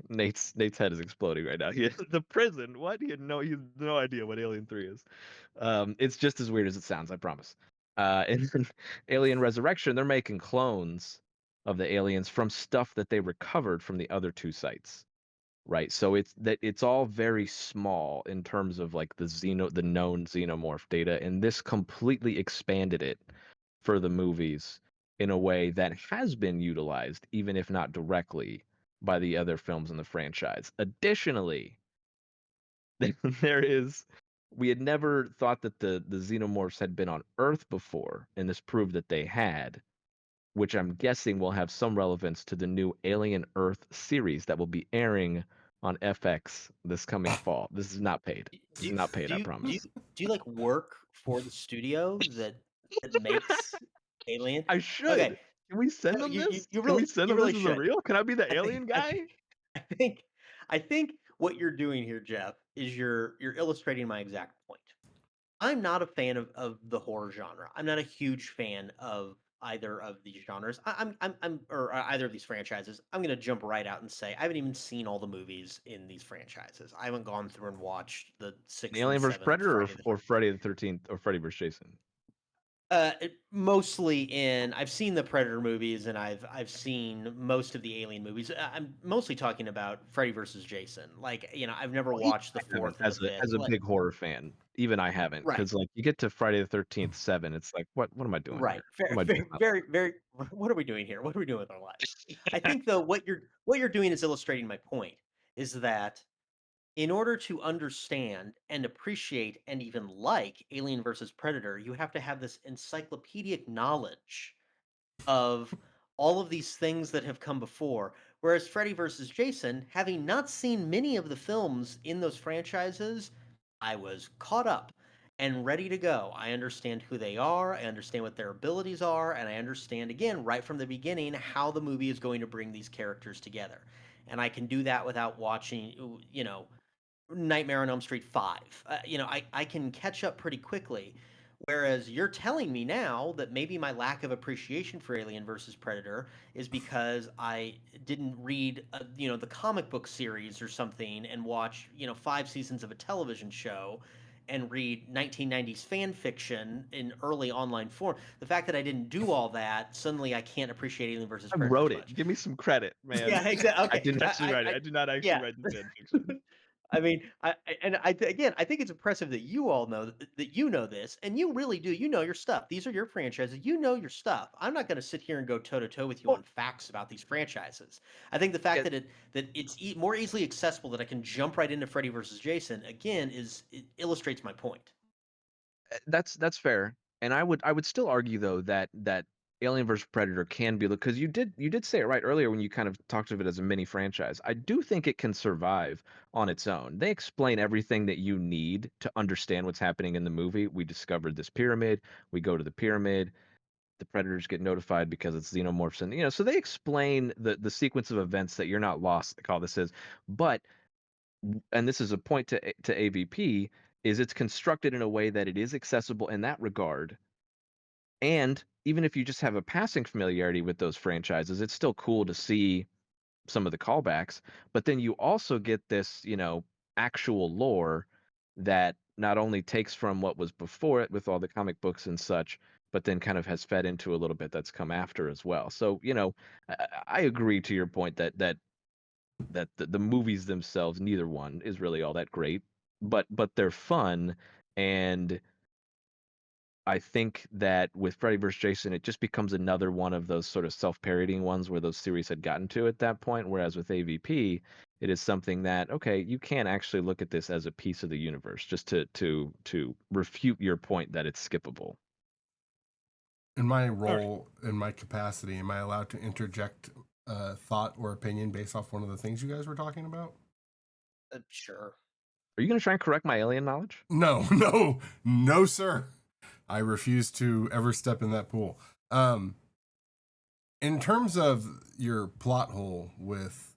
Nate's head is exploding right now. The prison. What? He has no idea what Alien 3 is. It's just as weird as it sounds, I promise. And then Alien Resurrection, they're making clones of the aliens from stuff that they recovered from the other two sites. Right. So it's all very small in terms of like the known xenomorph data, and this completely expanded it for the movies in a way that has been utilized, even if not directly, by the other films in the franchise. Additionally, we had never thought that the xenomorphs had been on Earth before, and this proved that they had, which I'm guessing will have some relevance to the new Alien Earth series that will be airing on FX this coming fall. This is not paid. This is not paid, Do I you do you promise. do you like work for the studio that makes Alien? I Okay, should. Can we send no, them you this? you Can we really send you them this really as a should. reel? Can I be the I think alien I guy? think I think I think what you're doing here, Jeff, is you're illustrating my exact point. I'm not a fan of the horror genre. I'm not a huge fan of either of these genres. I'm or either of these franchises. I'm gonna jump right out and say I haven't even seen all the movies in these franchises. I haven't gone through and watched the sixth and Alien versus seventh Predator Friday the or Friday the 13th or Freddy vs. Jason? Mostly I've seen the Predator movies and I've seen most of the Alien movies. I'm mostly talking about Freddy versus Jason. Like, I've never Well, even watched the I haven't fourth and the fifth. as a Like, big horror fan. Even I haven't, right, because like you get to Friday the 13th 7, it's like what am I doing right. here? What am I doing Very, with my very, very. What are we doing here? What are we doing with our lives? I think though what you're doing is illustrating my point. Is that in order to understand and appreciate and even like Alien versus Predator, you have to have this encyclopedic knowledge of all of these things that have come before. Whereas Freddy versus Jason, having not seen many of the films in those franchises, I was caught up and ready to go. I understand who they are, I understand what their abilities are, and I understand again right from the beginning how the movie is going to bring these characters together. And I can do that without watching, Nightmare on Elm Street 5. I can catch up pretty quickly. Whereas you're telling me now that maybe my lack of appreciation for Alien versus Predator is because I didn't read, the comic book series or something and watch, 5 seasons of a television show and read 1990s fan fiction in early online form. The fact that I didn't do all that, suddenly I can't appreciate Alien versus I Predator as wrote it. much. Give me some credit, man. Yeah, exactly. I Okay. didn't actually write it. I did not actually Yeah. write the fan fiction. I mean, again, I think it's impressive that you all know that you know this, and you really do. You know your stuff. These are your franchises. You know your stuff. I'm not going to sit here and go toe to toe with you Well, on facts about these franchises. I think the fact yeah, that it's more easily accessible that I can jump right into Freddy versus Jason again it illustrates my point. that's fair. And I would still argue though that Alien vs Predator can be, because you did say it right earlier when you kind of talked of it as a mini franchise. I do think it can survive on its own. They explain everything that you need to understand what's happening in the movie. We discovered this pyramid. We go to the pyramid. The predators get notified because it's xenomorphs, and so they explain the sequence of events that you're not lost, like all this is. But and this is a point to AVP, is it's constructed in a way that it is accessible in that regard. And even if you just have a passing familiarity with those franchises, it's still cool to see some of the callbacks. But then you also get this, actual lore that not only takes from what was before it with all the comic books and such, but then kind of has fed into a little bit that's come after as well. So, I agree to your point that the movies themselves, neither one is really all that great, but they're fun. And I think that with Freddy vs. Jason, it just becomes another one of those sort of self-parodying ones where those series had gotten to at that point. Whereas with AVP, it is something that, okay, you can actually look at this as a piece of the universe, just to refute your point that it's skippable. In my role, in my capacity, am I allowed to interject thought or opinion based off one of the things you guys were talking about? Sure. Are you going to try and correct my alien knowledge? No, no, sir. I refuse to ever step in that pool. In terms of your plot hole with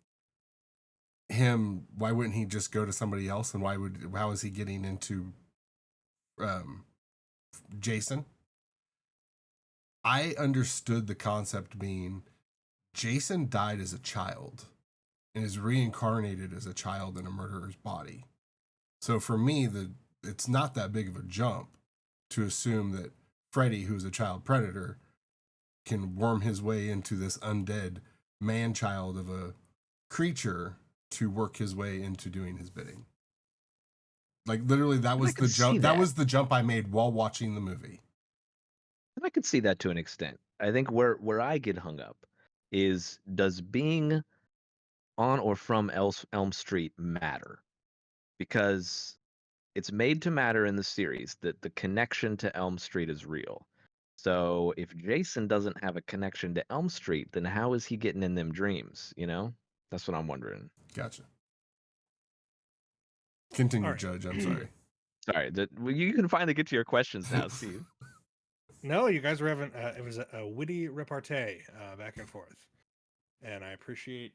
him, why wouldn't he just go to somebody else? And how is he getting into Jason? I understood the concept being Jason died as a child and is reincarnated as a child in a murderer's body. So for me, it's not that big of a jump to assume that Freddy, who's a child predator, can worm his way into this undead man-child of a creature to work his way into doing his bidding. Like literally, that was the jump. That was the jump I made while watching the movie. And I could see that to an extent. I think where I get hung up is, does being on or from Elm Street matter? Because it's made to matter in the series that the connection to Elm Street is real. So if Jason doesn't have a connection to Elm Street, then how is he getting in them dreams? That's what I'm wondering. Gotcha. Continue, Judge. I'm sorry. Sorry, you can finally get to your questions now, Steve. No, you guys were having it was a witty repartee back and forth, and I appreciate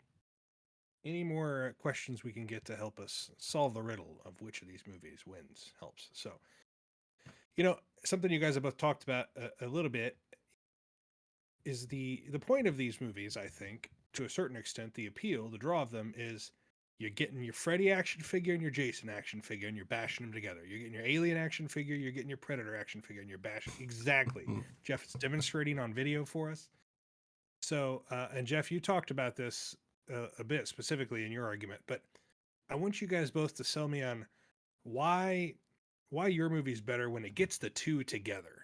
any more questions we can get to help us solve the riddle of which of these movies wins helps. So, something you guys have both talked about a little bit is the point of these movies. I think to a certain extent, the appeal, the draw of them is you're getting your Freddy action figure and your Jason action figure, and you're bashing them together. You're getting your Alien action figure, you're getting your Predator action figure, and you're bashing. Exactly. Jeff is demonstrating on video for us. So, and Jeff, you talked about this a bit specifically in your argument, but I want you guys both to sell me on why your movie's better when it gets the two together.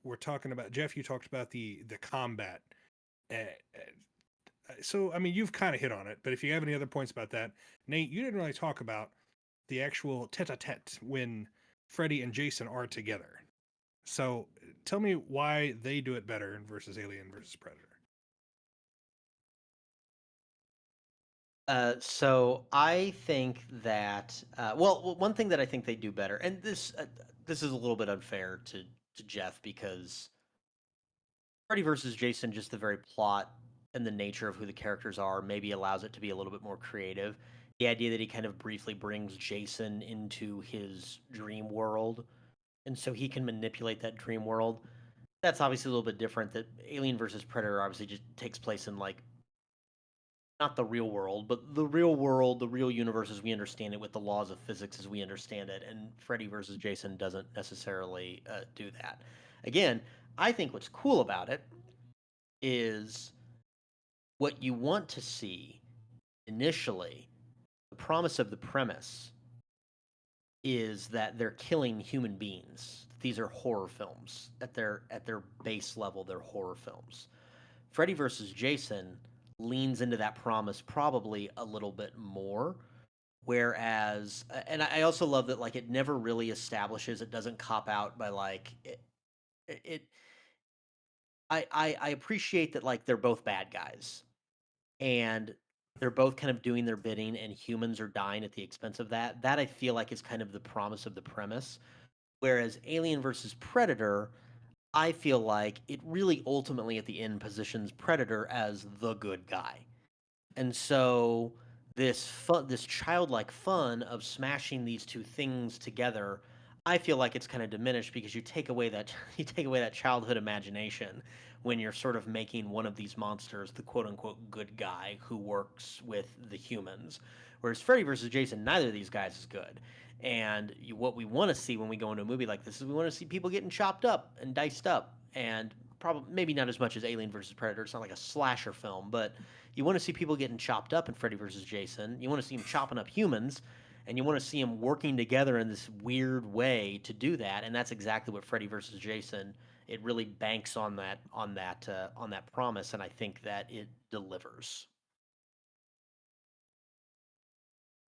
We're talking about, Jeff, you talked about the combat. So, I mean, you've kind of hit on it, but if you have any other points about that, Nate, you didn't really talk about the actual tete-a-tete when Freddy and Jason are together. So tell me why they do it better versus Alien versus Predator. So I think that one thing that I think they do better, and this is a little bit unfair to Jeff, because Freddy versus Jason, just the very plot and the nature of who the characters are, maybe allows it to be a little bit more creative. The idea that he kind of briefly brings Jason into his dream world, and so he can manipulate that dream world. That's obviously a little bit different. That Alien versus Predator obviously just takes place in, like, not the real world, but the real world, the real universe as we understand it, with the laws of physics as we understand it. And Freddy versus Jason doesn't necessarily do that. Again, I think what's cool about it is what you want to see initially. The promise of the premise is that they're killing human beings. These are horror films. At their base level, they're horror films. Freddy versus Jason leans into that promise probably a little bit more, whereas, and I also love that, like, it never really establishes, it doesn't cop out by, like, it I appreciate that like they're both bad guys and they're both kind of doing their bidding and humans are dying at the expense of that. That I feel like is kind of the promise of the premise. Whereas Alien versus Predator, I feel like it really ultimately at the end positions Predator as the good guy. And so this childlike fun of smashing these two things together, I feel like it's kind of diminished because you take away that you take away that childhood imagination when you're sort of making one of these monsters the quote unquote good guy who works with the humans. Whereas Freddy versus Jason, neither of these guys is good. And what we want to see when we go into a movie like this is we want to see people getting chopped up and diced up, and probably maybe not as much as Alien versus Predator. It's not like a slasher film, but you want to see people getting chopped up in Freddy versus Jason. You want to see them chopping up humans, and you want to see them working together in this weird way to do that. And that's exactly what Freddy versus Jason. It really banks on that promise, and I think that it delivers.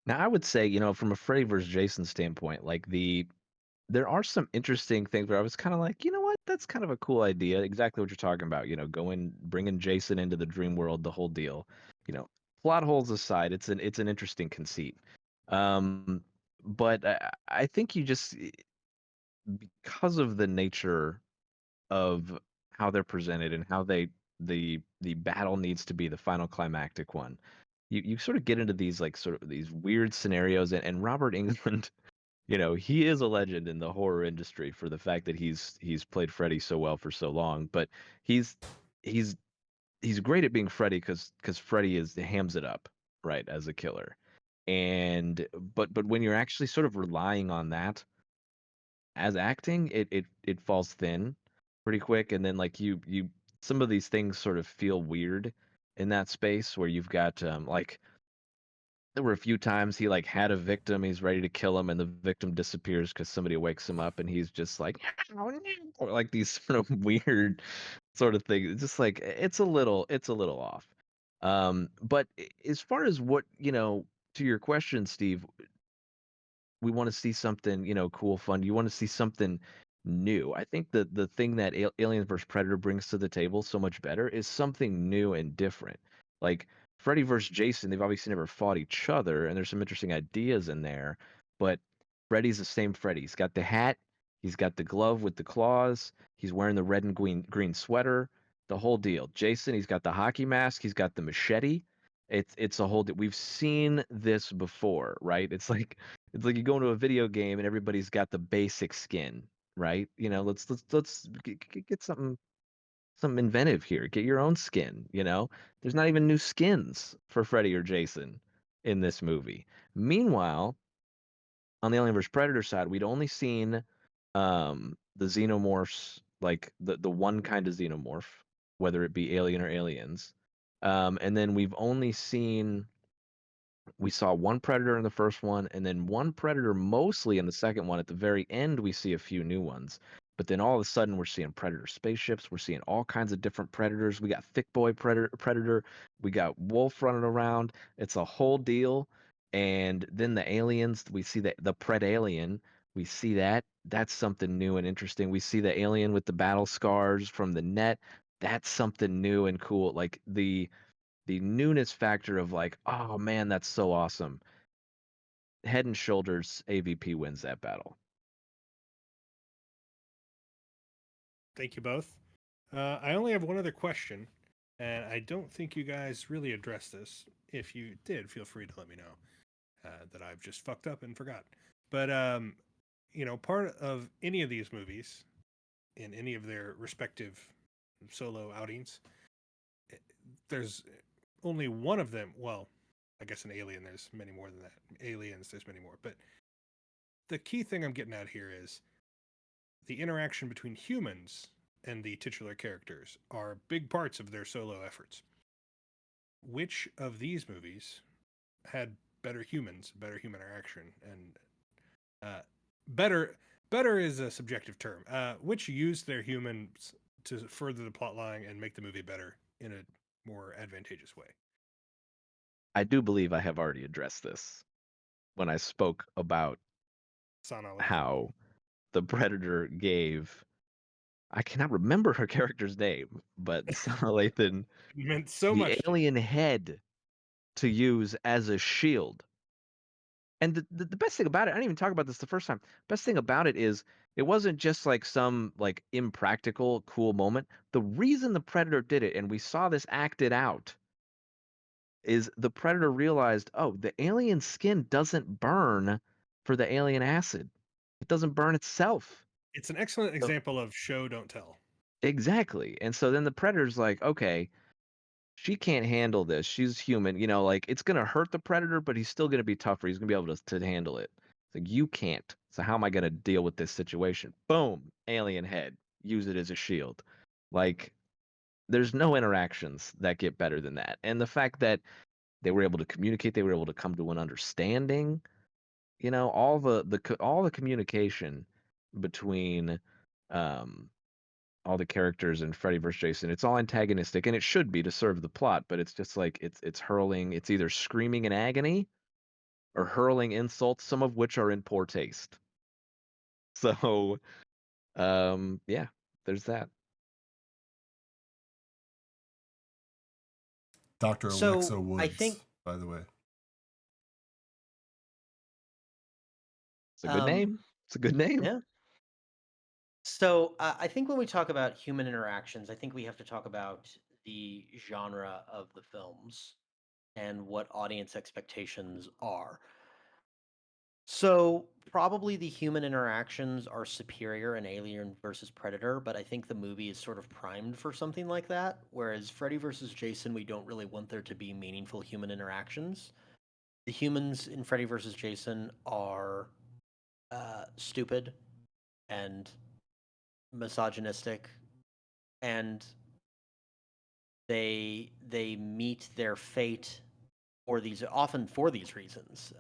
Now, I would say, from a Freddy versus Jason standpoint, like there are some interesting things where I was kind of like, you know what, that's kind of a cool idea. Exactly what you're talking about. Going, bringing Jason into the dream world, the whole deal. You know, Plot holes aside, it's an interesting conceit. Um, but I think you just because of the nature of how they're presented and how the battle needs to be the final climactic one. You sort of get into these like sort of these weird scenarios, and Robert Englund, he is a legend in the horror industry for the fact that he's played Freddy so well for so long, but he's he's he's great at being Freddy because Freddy is hams it up, right, as a killer. And but when you're actually sort of relying on that as acting, it falls thin pretty quick, and then like you some of these things sort of feel weird in that space where you've got like there were a few times he like had a victim, he's ready to kill him, and the victim disappears because somebody wakes him up, and he's just like, "Oh, no," or like these sort of weird sort of things. It's just like it's a little off. But as far as what to your question, Steve, we want to see something, cool, fun. You want to see something new. I think the thing that Alien vs Predator brings to the table so much better is something new and different. Like Freddy versus Jason, they've obviously never fought each other, and there's some interesting ideas in there. But Freddy's the same Freddy. He's got the hat, he's got the glove with the claws, he's wearing the red and green sweater, the whole deal. Jason, he's got the hockey mask, he's got the machete. It's a whole. We've seen this before, right? It's like you go into a video game and everybody's got the basic skin, right? Let's get something inventive here. Get your own skin, There's not even new skins for Freddy or Jason in this movie. Meanwhile, on the Alien vs Predator side, we'd only seen the xenomorphs, like the one kind of xenomorph, whether it be alien or aliens. And then we saw one predator in the first one, and then one predator mostly in the second one. At the very end, we see a few new ones. But then all of a sudden, we're seeing predator spaceships. We're seeing all kinds of different predators. We got thick boy predator. We got wolf running around. It's a whole deal. And then the aliens, we see the pred alien. We see that. That's something new and interesting. We see the alien with the battle scars from the net. That's something new and cool. Like the newness factor of like, oh man, that's so awesome. Head and shoulders, AVP wins that battle. Thank you both. I only have one other question, and I don't think you guys really addressed this. If you did, feel free to let me know that I've just fucked up and forgot. But part of any of these movies, in any of their respective solo outings, there's only one of them. Well, I guess in Alien, there's many more than that. Aliens, there's many more. But the key thing I'm getting at here is the interaction between humans and the titular characters are big parts of their solo efforts. Which of these movies had better humans, better human interaction, and better is a subjective term. Which used their humans to further the plot line and make the movie better in a more advantageous way? I do believe I have already addressed this when I spoke about Sana left. how the Predator gave I cannot remember her character's name, but Sarah Lathan, It meant so the much to you. alien head to use as a shield. And the best thing about it, I didn't even talk about this the first time. Best thing about it is it wasn't just like some like impractical cool moment. The reason the Predator did it, and we saw this acted out, is the Predator realized, oh, the alien skin doesn't burn for the alien acid. It doesn't burn itself. It's an excellent So example of show don't tell. exactly. And so then the Predator's like, okay, she can't handle this. She's human. Like it's gonna hurt the Predator, but he's still gonna be tougher. He's gonna be able to handle it. It's like you can't. So how am I gonna deal with this situation? Boom, alien head. Use it as a shield. Like there's no interactions that get better than that. And the fact that they were able to communicate, they were able to come to an understanding. All the communication between um all the characters in Freddy vs. Jason, it's all antagonistic, and it should be to serve the plot, but it's just like it's hurling, it's either screaming in agony or hurling insults, some of which are in poor taste. So, yeah, there's that. Dr. So Alexa I Woods, think by the way. It's a good name. It's a good name. yeah. So I think when we talk about human interactions, I think we have to talk about the genre of the films and what audience expectations are. So probably the human interactions are superior in Alien versus Predator, but I think the movie is sort of primed for something like that. Whereas Freddy versus Jason, we don't really want there to be meaningful human interactions. The humans in Freddy versus Jason are stupid and misogynistic, and they meet their fate for these reasons.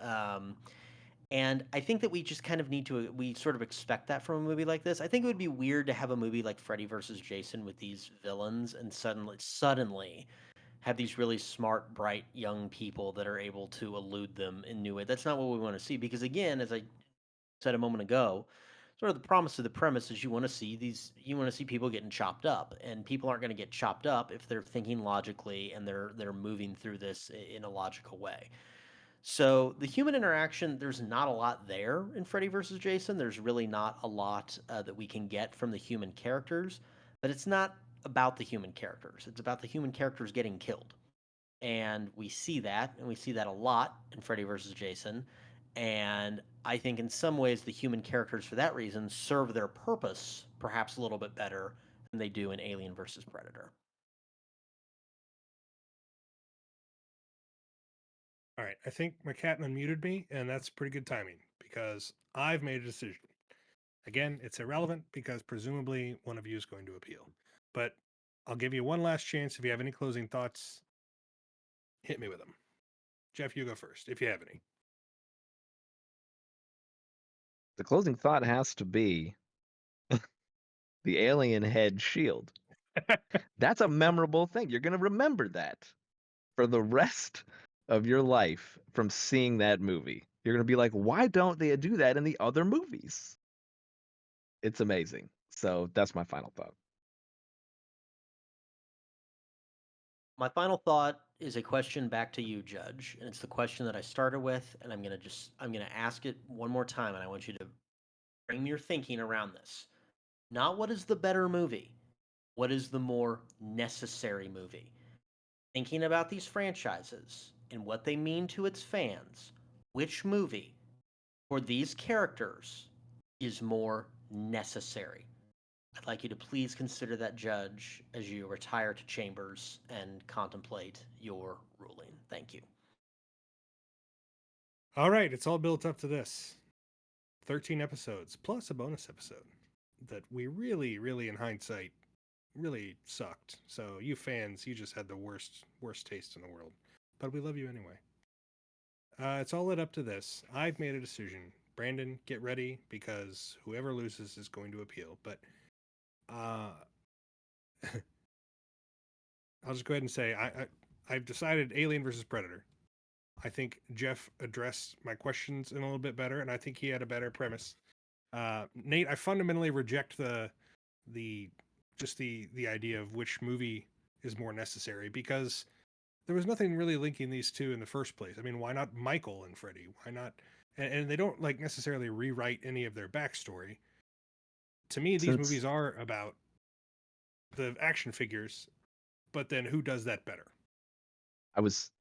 And I think that we just kind of need to we sort of expect that from a movie like this. I think it would be weird to have a movie like Freddy versus Jason with these villains and suddenly have these really smart, bright young people that are able to elude them in new ways. That's not what we want to see because again, as I said a moment ago, sort of the promise of the premise is you want to see people getting chopped up, and people aren't going to get chopped up if they're thinking logically and they're moving through this in a logical way. So the human interaction, there's not a lot there in Freddy versus Jason. There's really not a lot that we can get from the human characters, but it's not about the human characters. It's about the human characters getting killed, and we see that, and we see that a lot in Freddy versus Jason. And I think in some ways the human characters, for that reason, serve their purpose perhaps a little bit better than they do in Alien versus Predator. All right, I think my cat unmuted me, and that's pretty good timing because I've made a decision. Again, it's irrelevant because presumably one of you is going to appeal. But I'll give you one last chance. If you have any closing thoughts, hit me with them. Jeff, you go first if you have any. The closing thought has to be the alien head shield. That's a memorable thing. You're going to remember that for the rest of your life from seeing that movie. You're going to be like, why don't they do that in the other movies? It's amazing. So that's my final thought. My final thought is a question back to you, Judge, and it's the question that I started with, and I'm gonna ask it one more time, and I want you to frame your thinking around this. Not what is the better movie, what is the more necessary movie? Thinking about these franchises and what they mean to its fans, which movie for these characters is more necessary? I'd like you to please consider that, Judge, as you retire to chambers and contemplate your ruling. Thank you. All right, it's all built up to this 13 episodes plus a bonus episode that we really, in hindsight, really sucked. So, you fans, you just had the worst taste in the world. But we love you anyway. It's all led up to this. I've made a decision. Brandon, get ready because whoever loses is going to appeal. But I'll just go ahead and say I've decided Alien versus Predator. I think Jeff addressed my questions in a little bit better, and I think he had a better premise. Nate, I fundamentally reject the the just the idea of which movie is more necessary, because there was nothing really linking these two in the first place. I mean, why not Michael and Freddy? Why not? And they don't like necessarily rewrite any of their backstory. To me, these Since movies are about the action figures, but then who does that better? I was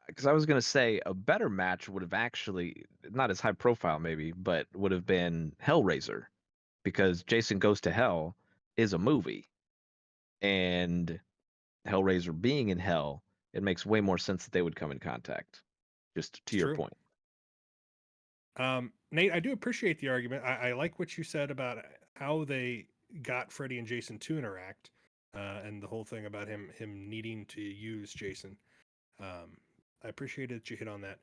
because I was gonna say a better match would have actually not as high profile maybe, but would have been Hellraiser, because Jason Goes to Hell is a movie, and Hellraiser being in hell, it makes way more sense that they would come in contact. Just to It's your true. point. Nate, I do appreciate the argument. I like what you said about how they got Freddy and Jason to interact, and the whole thing about him needing to use Jason. I appreciated that you hit on that.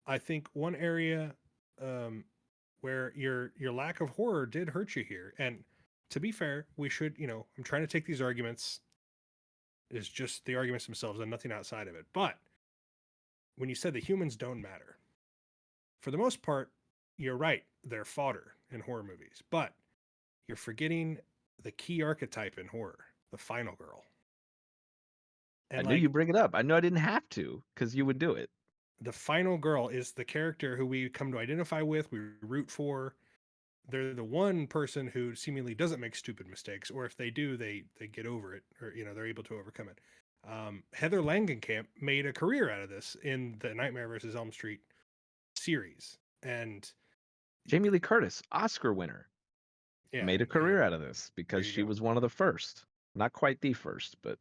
I think one area where your lack of horror did hurt you here, and to be fair, we should, I'm trying to take these arguments as just the arguments themselves and nothing outside of it. But when you said the humans don't matter, for the most part, you're right. They're fodder in horror movies, but you're forgetting the key archetype in horror, the final girl. I And knew you like bring it up. I knew I didn't have to, because you would do it. the final girl is the character who we come to identify with, we root for. They're the one person who seemingly doesn't make stupid mistakes, or if they do, they get over it, or they're able to overcome it. Heather Langenkamp made a career out of this in the Nightmare vs. Elm Street series, and Jamie Lee Curtis, Oscar winner, yeah, made a career out of this there because you she go. was one of the first. Not quite the first, but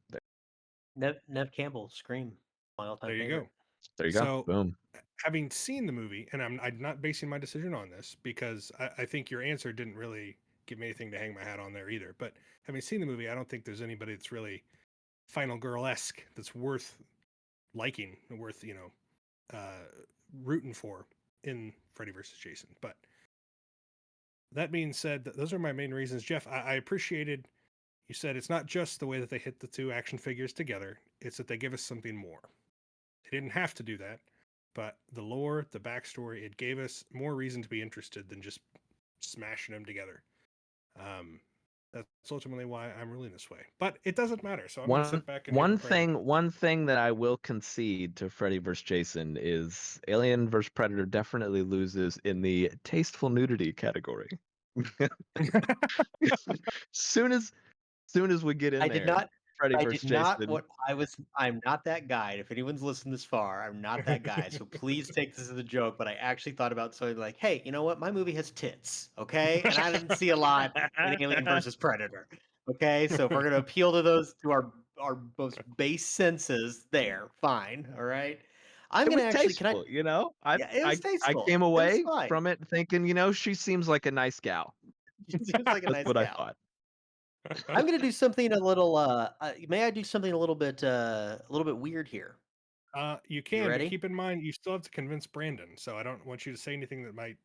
Nev Campbell, Scream, my all-time There you favorite. go. there you go. So, Boom. having seen the movie, and I'm not basing my decision on this because I think your answer didn't really give me anything to hang my hat on there either. But having seen the movie, I don't think there's anybody that's really Final Girl-esque that's worth liking, worth rooting for in Freddy vs. Jason. But that being said, those are my main reasons. Jeff, I appreciated you said it's not just the way that they hit the two action figures together, it's that they give us something more. They didn't have to do that, but the lore, the backstory, it gave us more reason to be interested than just smashing them together. That's ultimately why I'm ruling this way. But it doesn't matter, so I'm going to sit back and give credit. One thing that I will concede to Freddy vs. Jason is Alien vs. Predator definitely loses in the tasteful nudity category. soon as we get in I did there, not. Freddy I vs. did not. Jason. What I was. I'm not that guy. If anyone's listened this far, I'm not that guy. So please take this as a joke. But I actually thought about something like, hey, you know what? My movie has tits. Okay, and I didn't see a lot in Alien versus Predator. Okay, so if we're gonna appeal to those to our most base senses, there, fine. All right. I'm It gonna was actually. Can I? tasteful, you know. I Yeah, it I was I tasteful. came It was away fine. from it thinking, she seems like a nice gal. She seems like a That's nice what I gal. thought. I'm gonna do something a little. May I do something a little bit weird here? You You can, but ready? keep in mind you still have to convince Brandon. So I don't want you to say anything that might.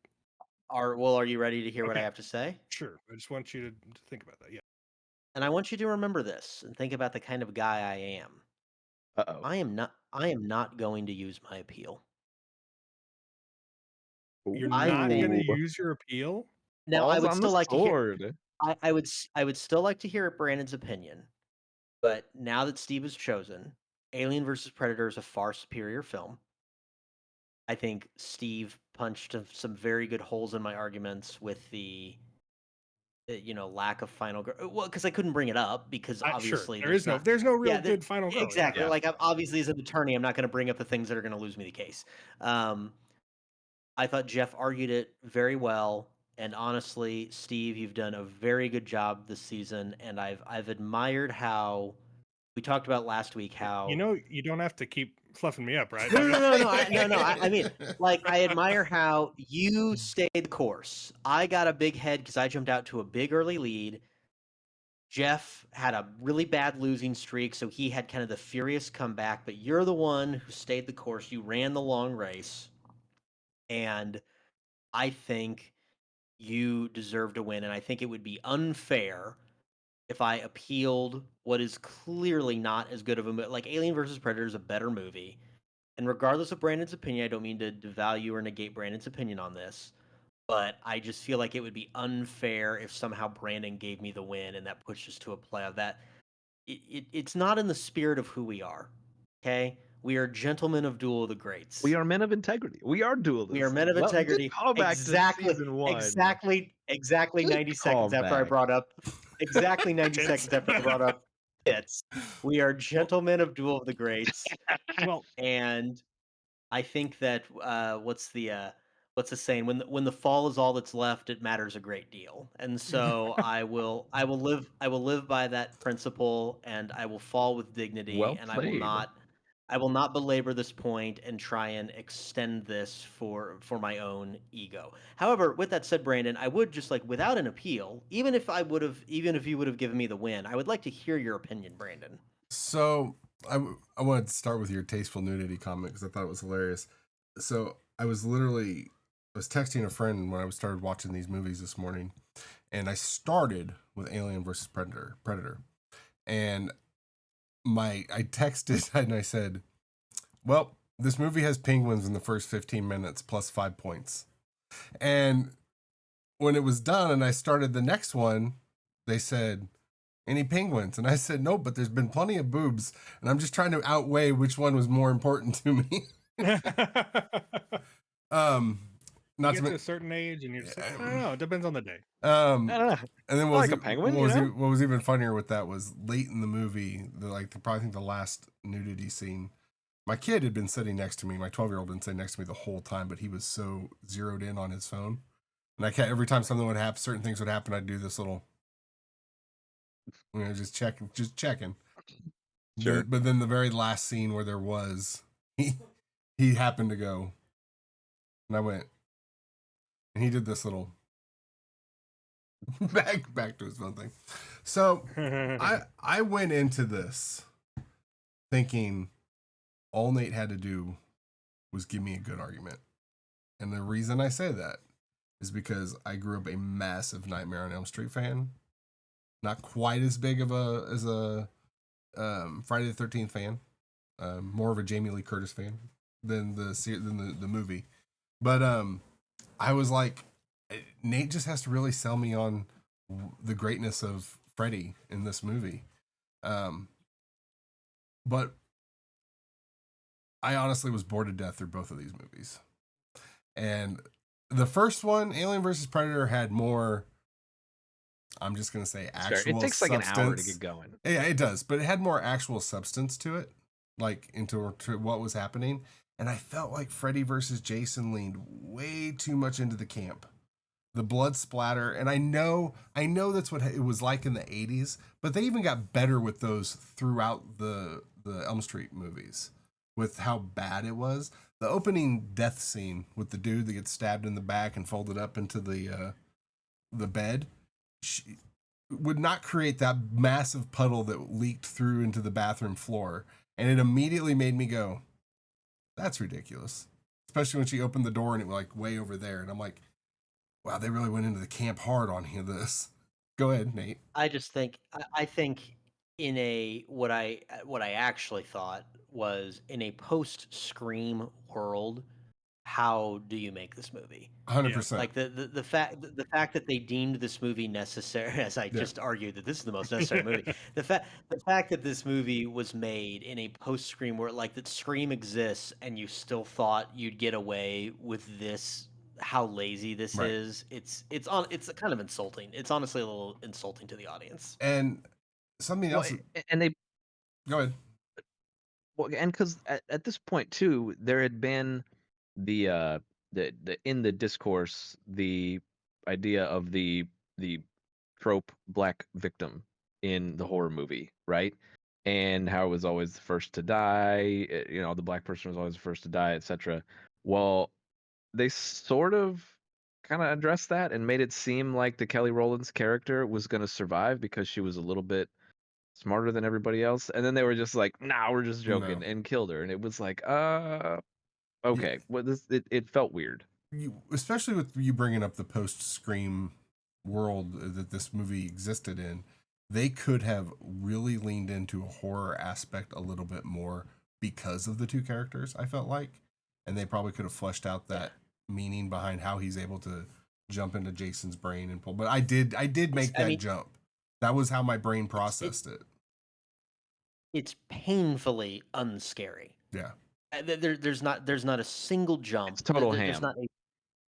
Are you ready to hear what I Okay, have to say? sure. I just want you to think about that. Yeah. And I want you to remember this and think about the kind of guy I am. Uh-oh. I am not going to use my appeal. You're I not going to think Ooh, use your appeal? now I balls would on the still like to hear sword. I would still like to hear Brandon's opinion, but now that Steve has chosen, Alien versus Predator is a far superior film. I think Steve punched some very good holes in my arguments with the lack of final girl. Well, because I couldn't bring it up because Sure. obviously there's not. There's no real Yeah, good final girl. Yeah. exactly. Yeah. Like obviously as an attorney, I'm not going to bring up the things that are going to lose me the case. Um, I thought Jeff argued it very well, and honestly, Steve, you've done a very good job this season, and I've admired how we talked about last week how. You don't have to keep fluffing me up, right? No, no, no, no, no. I mean, like, I admire how you stayed the course. I got a big head because I jumped out to a big early lead. Jeff had a really bad losing streak, so he had kind of the furious comeback, but you're the one who stayed the course. You ran the long race. And I think you deserve to win. And I think it would be unfair if I appealed what is clearly not as good of a movie. Like Alien versus Predator is a better movie. And regardless of Brandon's opinion, I don't mean to devalue or negate Brandon's opinion on this. but I just feel like it would be unfair if somehow Brandon gave me the win and that pushes us to a playoff. It's not in the spirit of who we are. Okay, we are gentlemen of Duel of the Greats. We are men of integrity. We are duelists. We are men of Well, good integrity. callback to season 1. Exactly Good 90 seconds after I callback. brought up. Exactly 90 Tits. seconds after I brought up tits. We are gentlemen of Duel of the Greats, Well, and I think that what's the saying? When the fall is all that's left, it matters a great deal. And so I will live by that principle, and I will fall with dignity, Well and played. I will not belabor this point and try and extend this for my own ego. However, with that said, Brandon, I would just like without an appeal, even if you would have given me the win, I would like to hear your opinion, Brandon. So I wanted to start with your tasteful nudity comment because I thought it was hilarious. So I was texting a friend when I started watching these movies this morning, and I started with Alien versus Predator, and I texted and I said, "Well, this movie has penguins in the first 15 minutes plus 5 points," and when it was done and I started the next one, they said, "Any penguins?" And I said, "No, but there's been plenty of boobs, and I'm just trying to outweigh which one was more important to me." you Not get to to a certain age, and you're just like, I don't know. It depends on the day. I don't know. And then I like a penguin, you know? what was even funnier with that was late in the movie, probably think the last nudity scene. My kid had been sitting next to me. My 12-year-old been sitting next to me the whole time, but he was so zeroed in on his phone. And I can't, every time something would happen, certain things would happen, I'd do this little, just checking. Sure. But then the very last scene where there was, he happened to go, and I went, and he did this little back to his phone thing. So I went into this thinking all Nate had to do was give me a good argument. And the reason I say that is because I grew up a massive Nightmare on Elm Street fan. Not quite as big of a Friday the 13th fan. More of a Jamie Lee Curtis fan than the movie. But I was like, Nate just has to really sell me on the greatness of Freddy in this movie. But I honestly was bored to death through both of these movies. And the first one, Alien vs. Predator, had more, I'm just going to say actual substance. It takes like an hour to get going. Yeah, it does. But it had more actual substance to it, like into what was happening. And I felt like Freddy versus Jason leaned way too much into the camp. The blood splatter, and I know that's what it was like in the 80s, but they even got better with those throughout the Elm Street movies with how bad it was. The opening death scene with the dude that gets stabbed in the back and folded up into the bed would not create that massive puddle that leaked through into the bathroom floor, and it immediately made me go, that's ridiculous. Especially when she opened the door and it was like way over there, and I'm like, wow, they really went into the camp hard on this. Go ahead, Nate. I just think I think in a what I actually thought was in a post Scream world, how do you make this movie? 100%. Like the fact that they deemed this movie necessary, as I just argued that this is the most necessary movie. The fact that this movie was made in a post Scream world, like that Scream exists, and you still thought you'd get away with this. How lazy this Right. is. It's kind of insulting. It's honestly a little insulting to the audience. And something else. And they go ahead. Well, and because at this point too, there had been the in the discourse the idea of the trope black victim in the horror movie, right? And how it was always the first to die. The black person was always the first to die, etc. Well, they sort of kind of addressed that and made it seem like the Kelly Rowland's character was going to survive because she was a little bit smarter than everybody else. And then they were just like, nah, we're just joking, and killed her. And it was like, okay. It felt weird. Especially with you bringing up the post-Scream world that this movie existed in, they could have really leaned into a horror aspect a little bit more because of the two characters, I felt like. And they probably could have fleshed out that meaning behind how he's able to jump into Jason's brain and pull. But I did make that jump. That was how my brain processed it. It's painfully unscary. Yeah. There's not a single jump. It's total There's ham.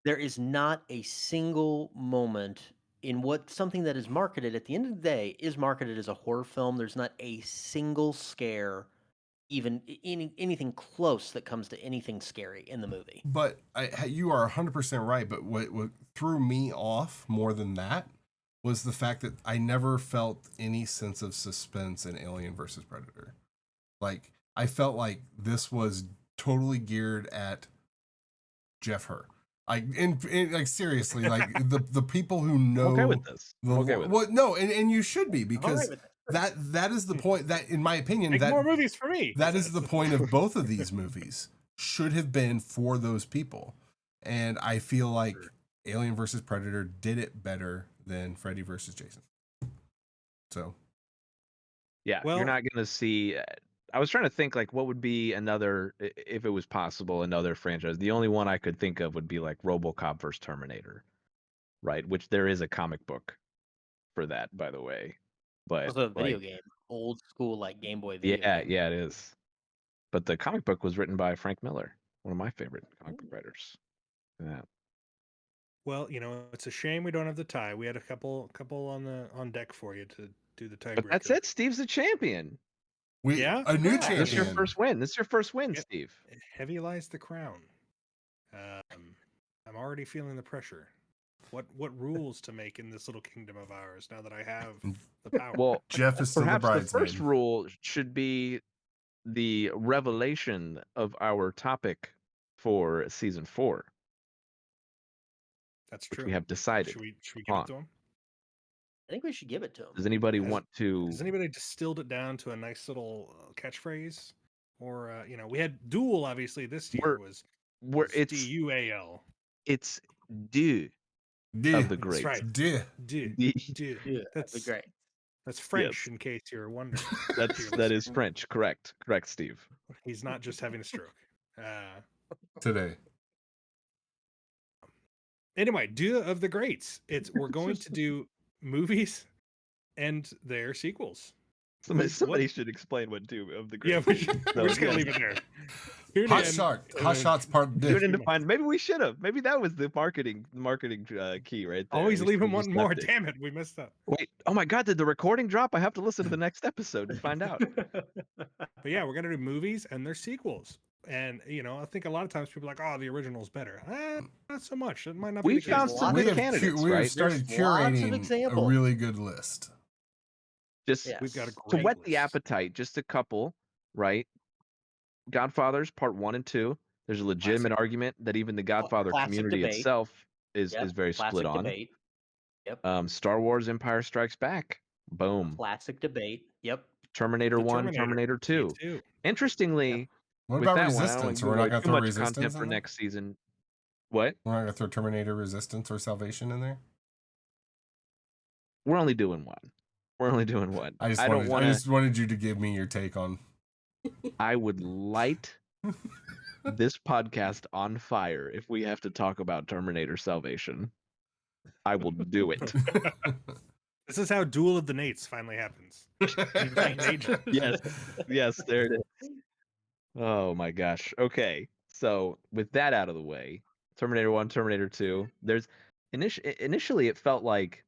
there is not a single moment in what something that is marketed at the end of the day is marketed as a horror film. There's not a single scare, even anything close that comes to anything scary in the movie. But you are 100% right. But what threw me off more than that was the fact that I never felt any sense of suspense in Alien versus Predator. Like, I felt like this was totally geared at Jeff Hur. Like, like seriously, like the people who know. I'm okay with this. No, and you should be, because that is the point. That, in my opinion, Make more movies for me. That is the point of both of these movies. Should have been for those people, and I feel like Alien versus Predator did it better than Freddy versus Jason. So, yeah, you're not gonna see. I was trying to think, like, what would be another, if it was possible, another franchise. The only one I could think of would be like RoboCop versus Terminator, right? Which there is a comic book for that, by the way. But also a video game, old school, like Game Boy video game. Yeah, it is. But the comic book was written by Frank Miller, one of my favorite comic book writers. Yeah. Well, it's a shame we don't have the tie. We had a couple on deck for you to do the tiebreaker. But that's it. Steve's the champion. A new champion. This is your first win. This is your first win, Steve. Heavy lies the crown. I'm already feeling the pressure. What rules to make in this little kingdom of ours now that I have the power? Well, Jeff is still the bridesmaid. The first rule should be the revelation of our topic for season 4. That's true. Which we have decided. Should we give it to him? I think we should give it to him. Does anybody want to? Has anybody distilled it down to a nice little catchphrase? Or we had Duel, obviously. This year was it's DUAL. It's Duel of the Greats. That's right. Duel. That's great. That's French, in case you're wondering. That is French. Correct, Steve. He's not just having a stroke. Today. Anyway, Duel of the Greats. We're going to do movies and their sequels. Somebody should explain what Duel of the Greats. Yeah, we're just gonna leave it there. Hot Shots Part. Maybe we should have. Maybe that was the marketing key right there. Always leave him one more. Damn it, we messed up. Wait, oh my God, did the recording drop? I have to listen to the next episode to find out. But yeah, we're gonna do movies and their sequels. And I think a lot of times people are like, "Oh, the original's better." Not so much. It might not be. We found some good candidates. We have started curating a really good list. We've got a to great whet list. the appetite. Just a couple, right? Godfathers Part 1 and 2. There's a legitimate argument that even the Godfather community itself is very split on. Debate. Yep. Star Wars: Empire Strikes Back. Boom. Classic debate. Yep. Terminator 1, Terminator 2. Interestingly. What about Resistance? We're not going to throw Resistance content for next season. What? We're not going to throw Terminator Resistance or Salvation in there? We're only doing one. I just wanted you to give me your take on. I would light this podcast on fire if we have to talk about Terminator Salvation. I will do it. This is how Duel of the Nates finally happens. Yes, there it is. Oh my gosh. Okay. So with that out of the way, Terminator 1, Terminator 2, there's initially it felt like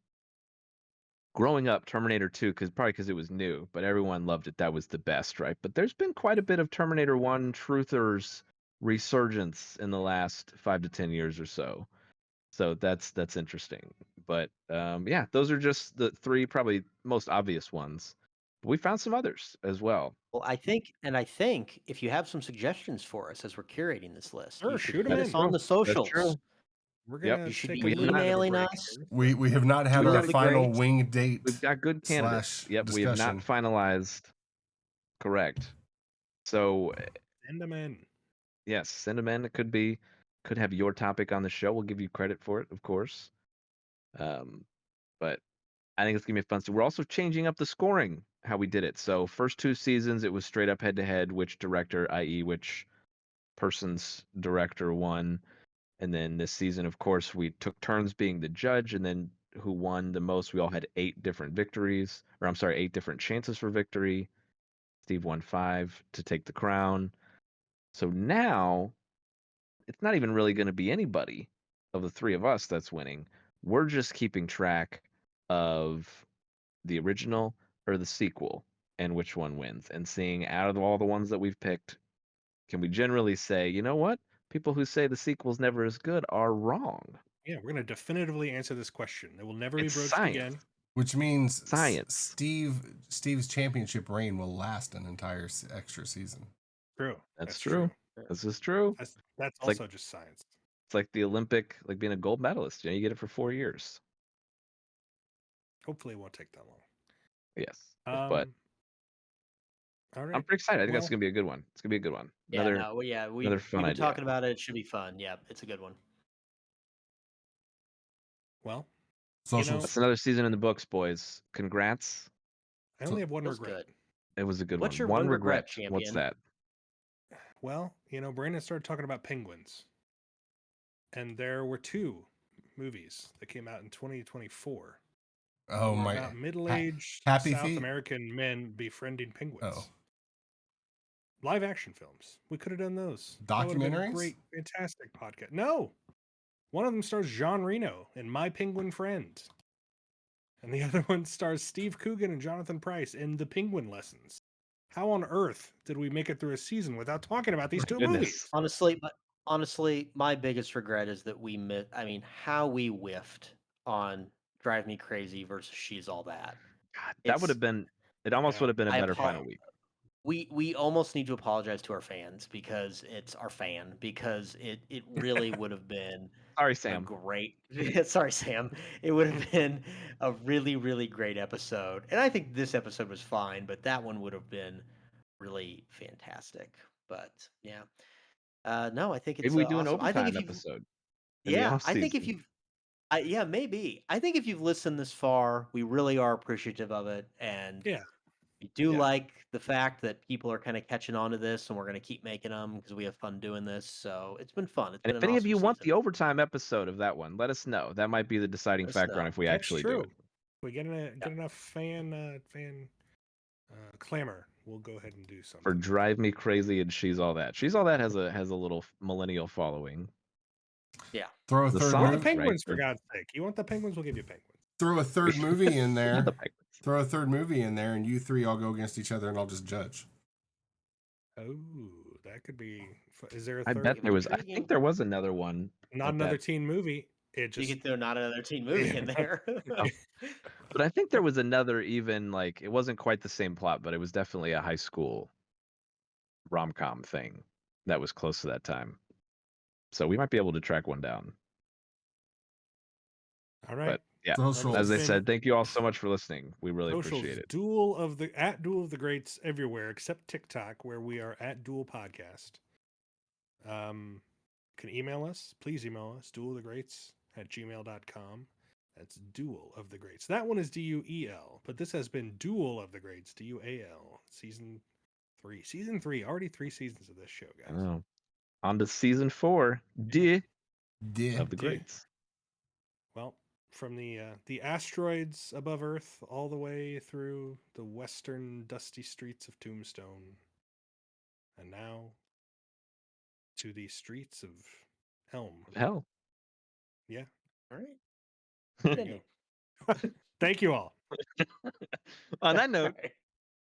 growing up Terminator 2 because it was new, but everyone loved it. That was the best, right? But there's been quite a bit of Terminator 1 truthers resurgence in the last 5 to 10 years or so. So that's interesting. But yeah, those are just the 3 probably most obvious ones. But we found some others as well. Well, I think if you have some suggestions for us as we're curating this list, sure, you shoot should them us on the socials. We're gonna You should take be a little bit of a emailing break us. here. We have not had our final wing date. We've got good candidates. Yep, we have not finalized. Correct. So Send them in. yes, send them in. It could have your topic on the show. We'll give you credit for it, of course. But I think it's gonna be fun. So we're also changing up the scoring, how we did it. So first 2 seasons, it was straight up head to head, which director, i.e., which person's director won. And then this season, of course, we took turns being the judge, and then who won the most? We all had 8 different victories, or I'm sorry, 8 different chances for victory. Steve won 5 to take the crown. So now it's not even really going to be anybody of the 3 of us that's winning. We're just keeping track of the original or the sequel and which one wins, and seeing out of all the ones that we've picked, can we generally say, you know what? People who say the sequel's never as good are wrong. Yeah, we're going to definitively answer this question. It will never It's be broached science. again. Which means Science. Steve's championship reign will last an entire extra season. True. That's true. This is true. That's It's also like just science. it's like the Olympic, like being a gold medalist. You get it for 4 years. Hopefully, it won't take that long. Yes, but all right. I'm pretty excited. I think that's gonna be a good one. It's gonna be a good one. Another we've fun been idea. talking about it. It should be fun. Yeah, it's a good one. Well, Socials. That's another season in the books, boys. Congrats. I only have one Feels regret. good. It was a good What's one. your One one regret. regret, What's champion? that? Well, Brandon started talking about penguins, and there were 2 movies that came out in 2024. Oh my! About middle-aged Happy South Feet? American men befriending penguins. Oh, Live action films. We could have done those. That would have been a documentaries. great, fantastic podcast. No, one of them stars Jean Reno in My Penguin Friend, and the other one stars Steve Coogan and Jonathan Pryce in The Penguin Lessons. How on earth did we make it through a season without talking about these 2 movies? Honestly, my biggest regret is that we missed. I mean, how we whiffed on Drive Me Crazy versus She's All That. God, that would have been. It almost would have been a better final week. We almost need to apologize to our fans because it's our fan, because it really would have been Sorry, a Sam. great sorry, Sam. It would have been a really, really great episode. And I think this episode was fine, but that one would have been really fantastic. But yeah. No, I think it's Maybe we do an awesome. I think overtime if you episode in the yeah, off I think if season. you've yeah, maybe. I think if you've listened this far, we really are appreciative of it, and Yeah. we do Yeah. like the fact that people are kind of catching on to this, and we're going to keep making them because we have fun doing this. So it's been fun. It's And been if an any of awesome you want season. the overtime episode of that one, let us know. That might be the deciding Let us factor on know. if we That's actually true. do it. If we get enough fan clamor, we'll go ahead and do something. For Drive Me Crazy and She's All That. She's All That has a little millennial following. Yeah. Throw a The third song, We're the movie. penguins, right? for God's sake. You want the penguins? We'll give you penguins. Throw a third movie in Not there. the Penguins. Throw a third movie in there, and you 3 all go against each other, and I'll just judge. Oh, that could be. Is there a I third? bet there was. I Intriguing. think there was another one. Not another teen movie. It You just. could throw not another teen movie in there. But I think there was another, even like, it wasn't quite the same plot, but it was definitely a high school rom-com thing that was close to that time. So we might be able to track one down. All right. But yeah, Socials. as I Been said, thank you all so much for listening. We really socials, appreciate it. Duel of the Greats everywhere except TikTok, where we are at Duel Podcast. Can email us. Please email us, duelofthegreats@gmail.com. That's Duel of the Greats. That one is DUEL, but this has been Duel of the Greats, DUAL, season 3. Season 3, already 3 seasons of this show, guys. Oh. On to season 4, of the Greats. Well, from the asteroids above Earth all the way through the western dusty streets of Tombstone, and now to the streets of Helm. Hell. Yeah. All right. There you go. Thank you all. On that note, All right.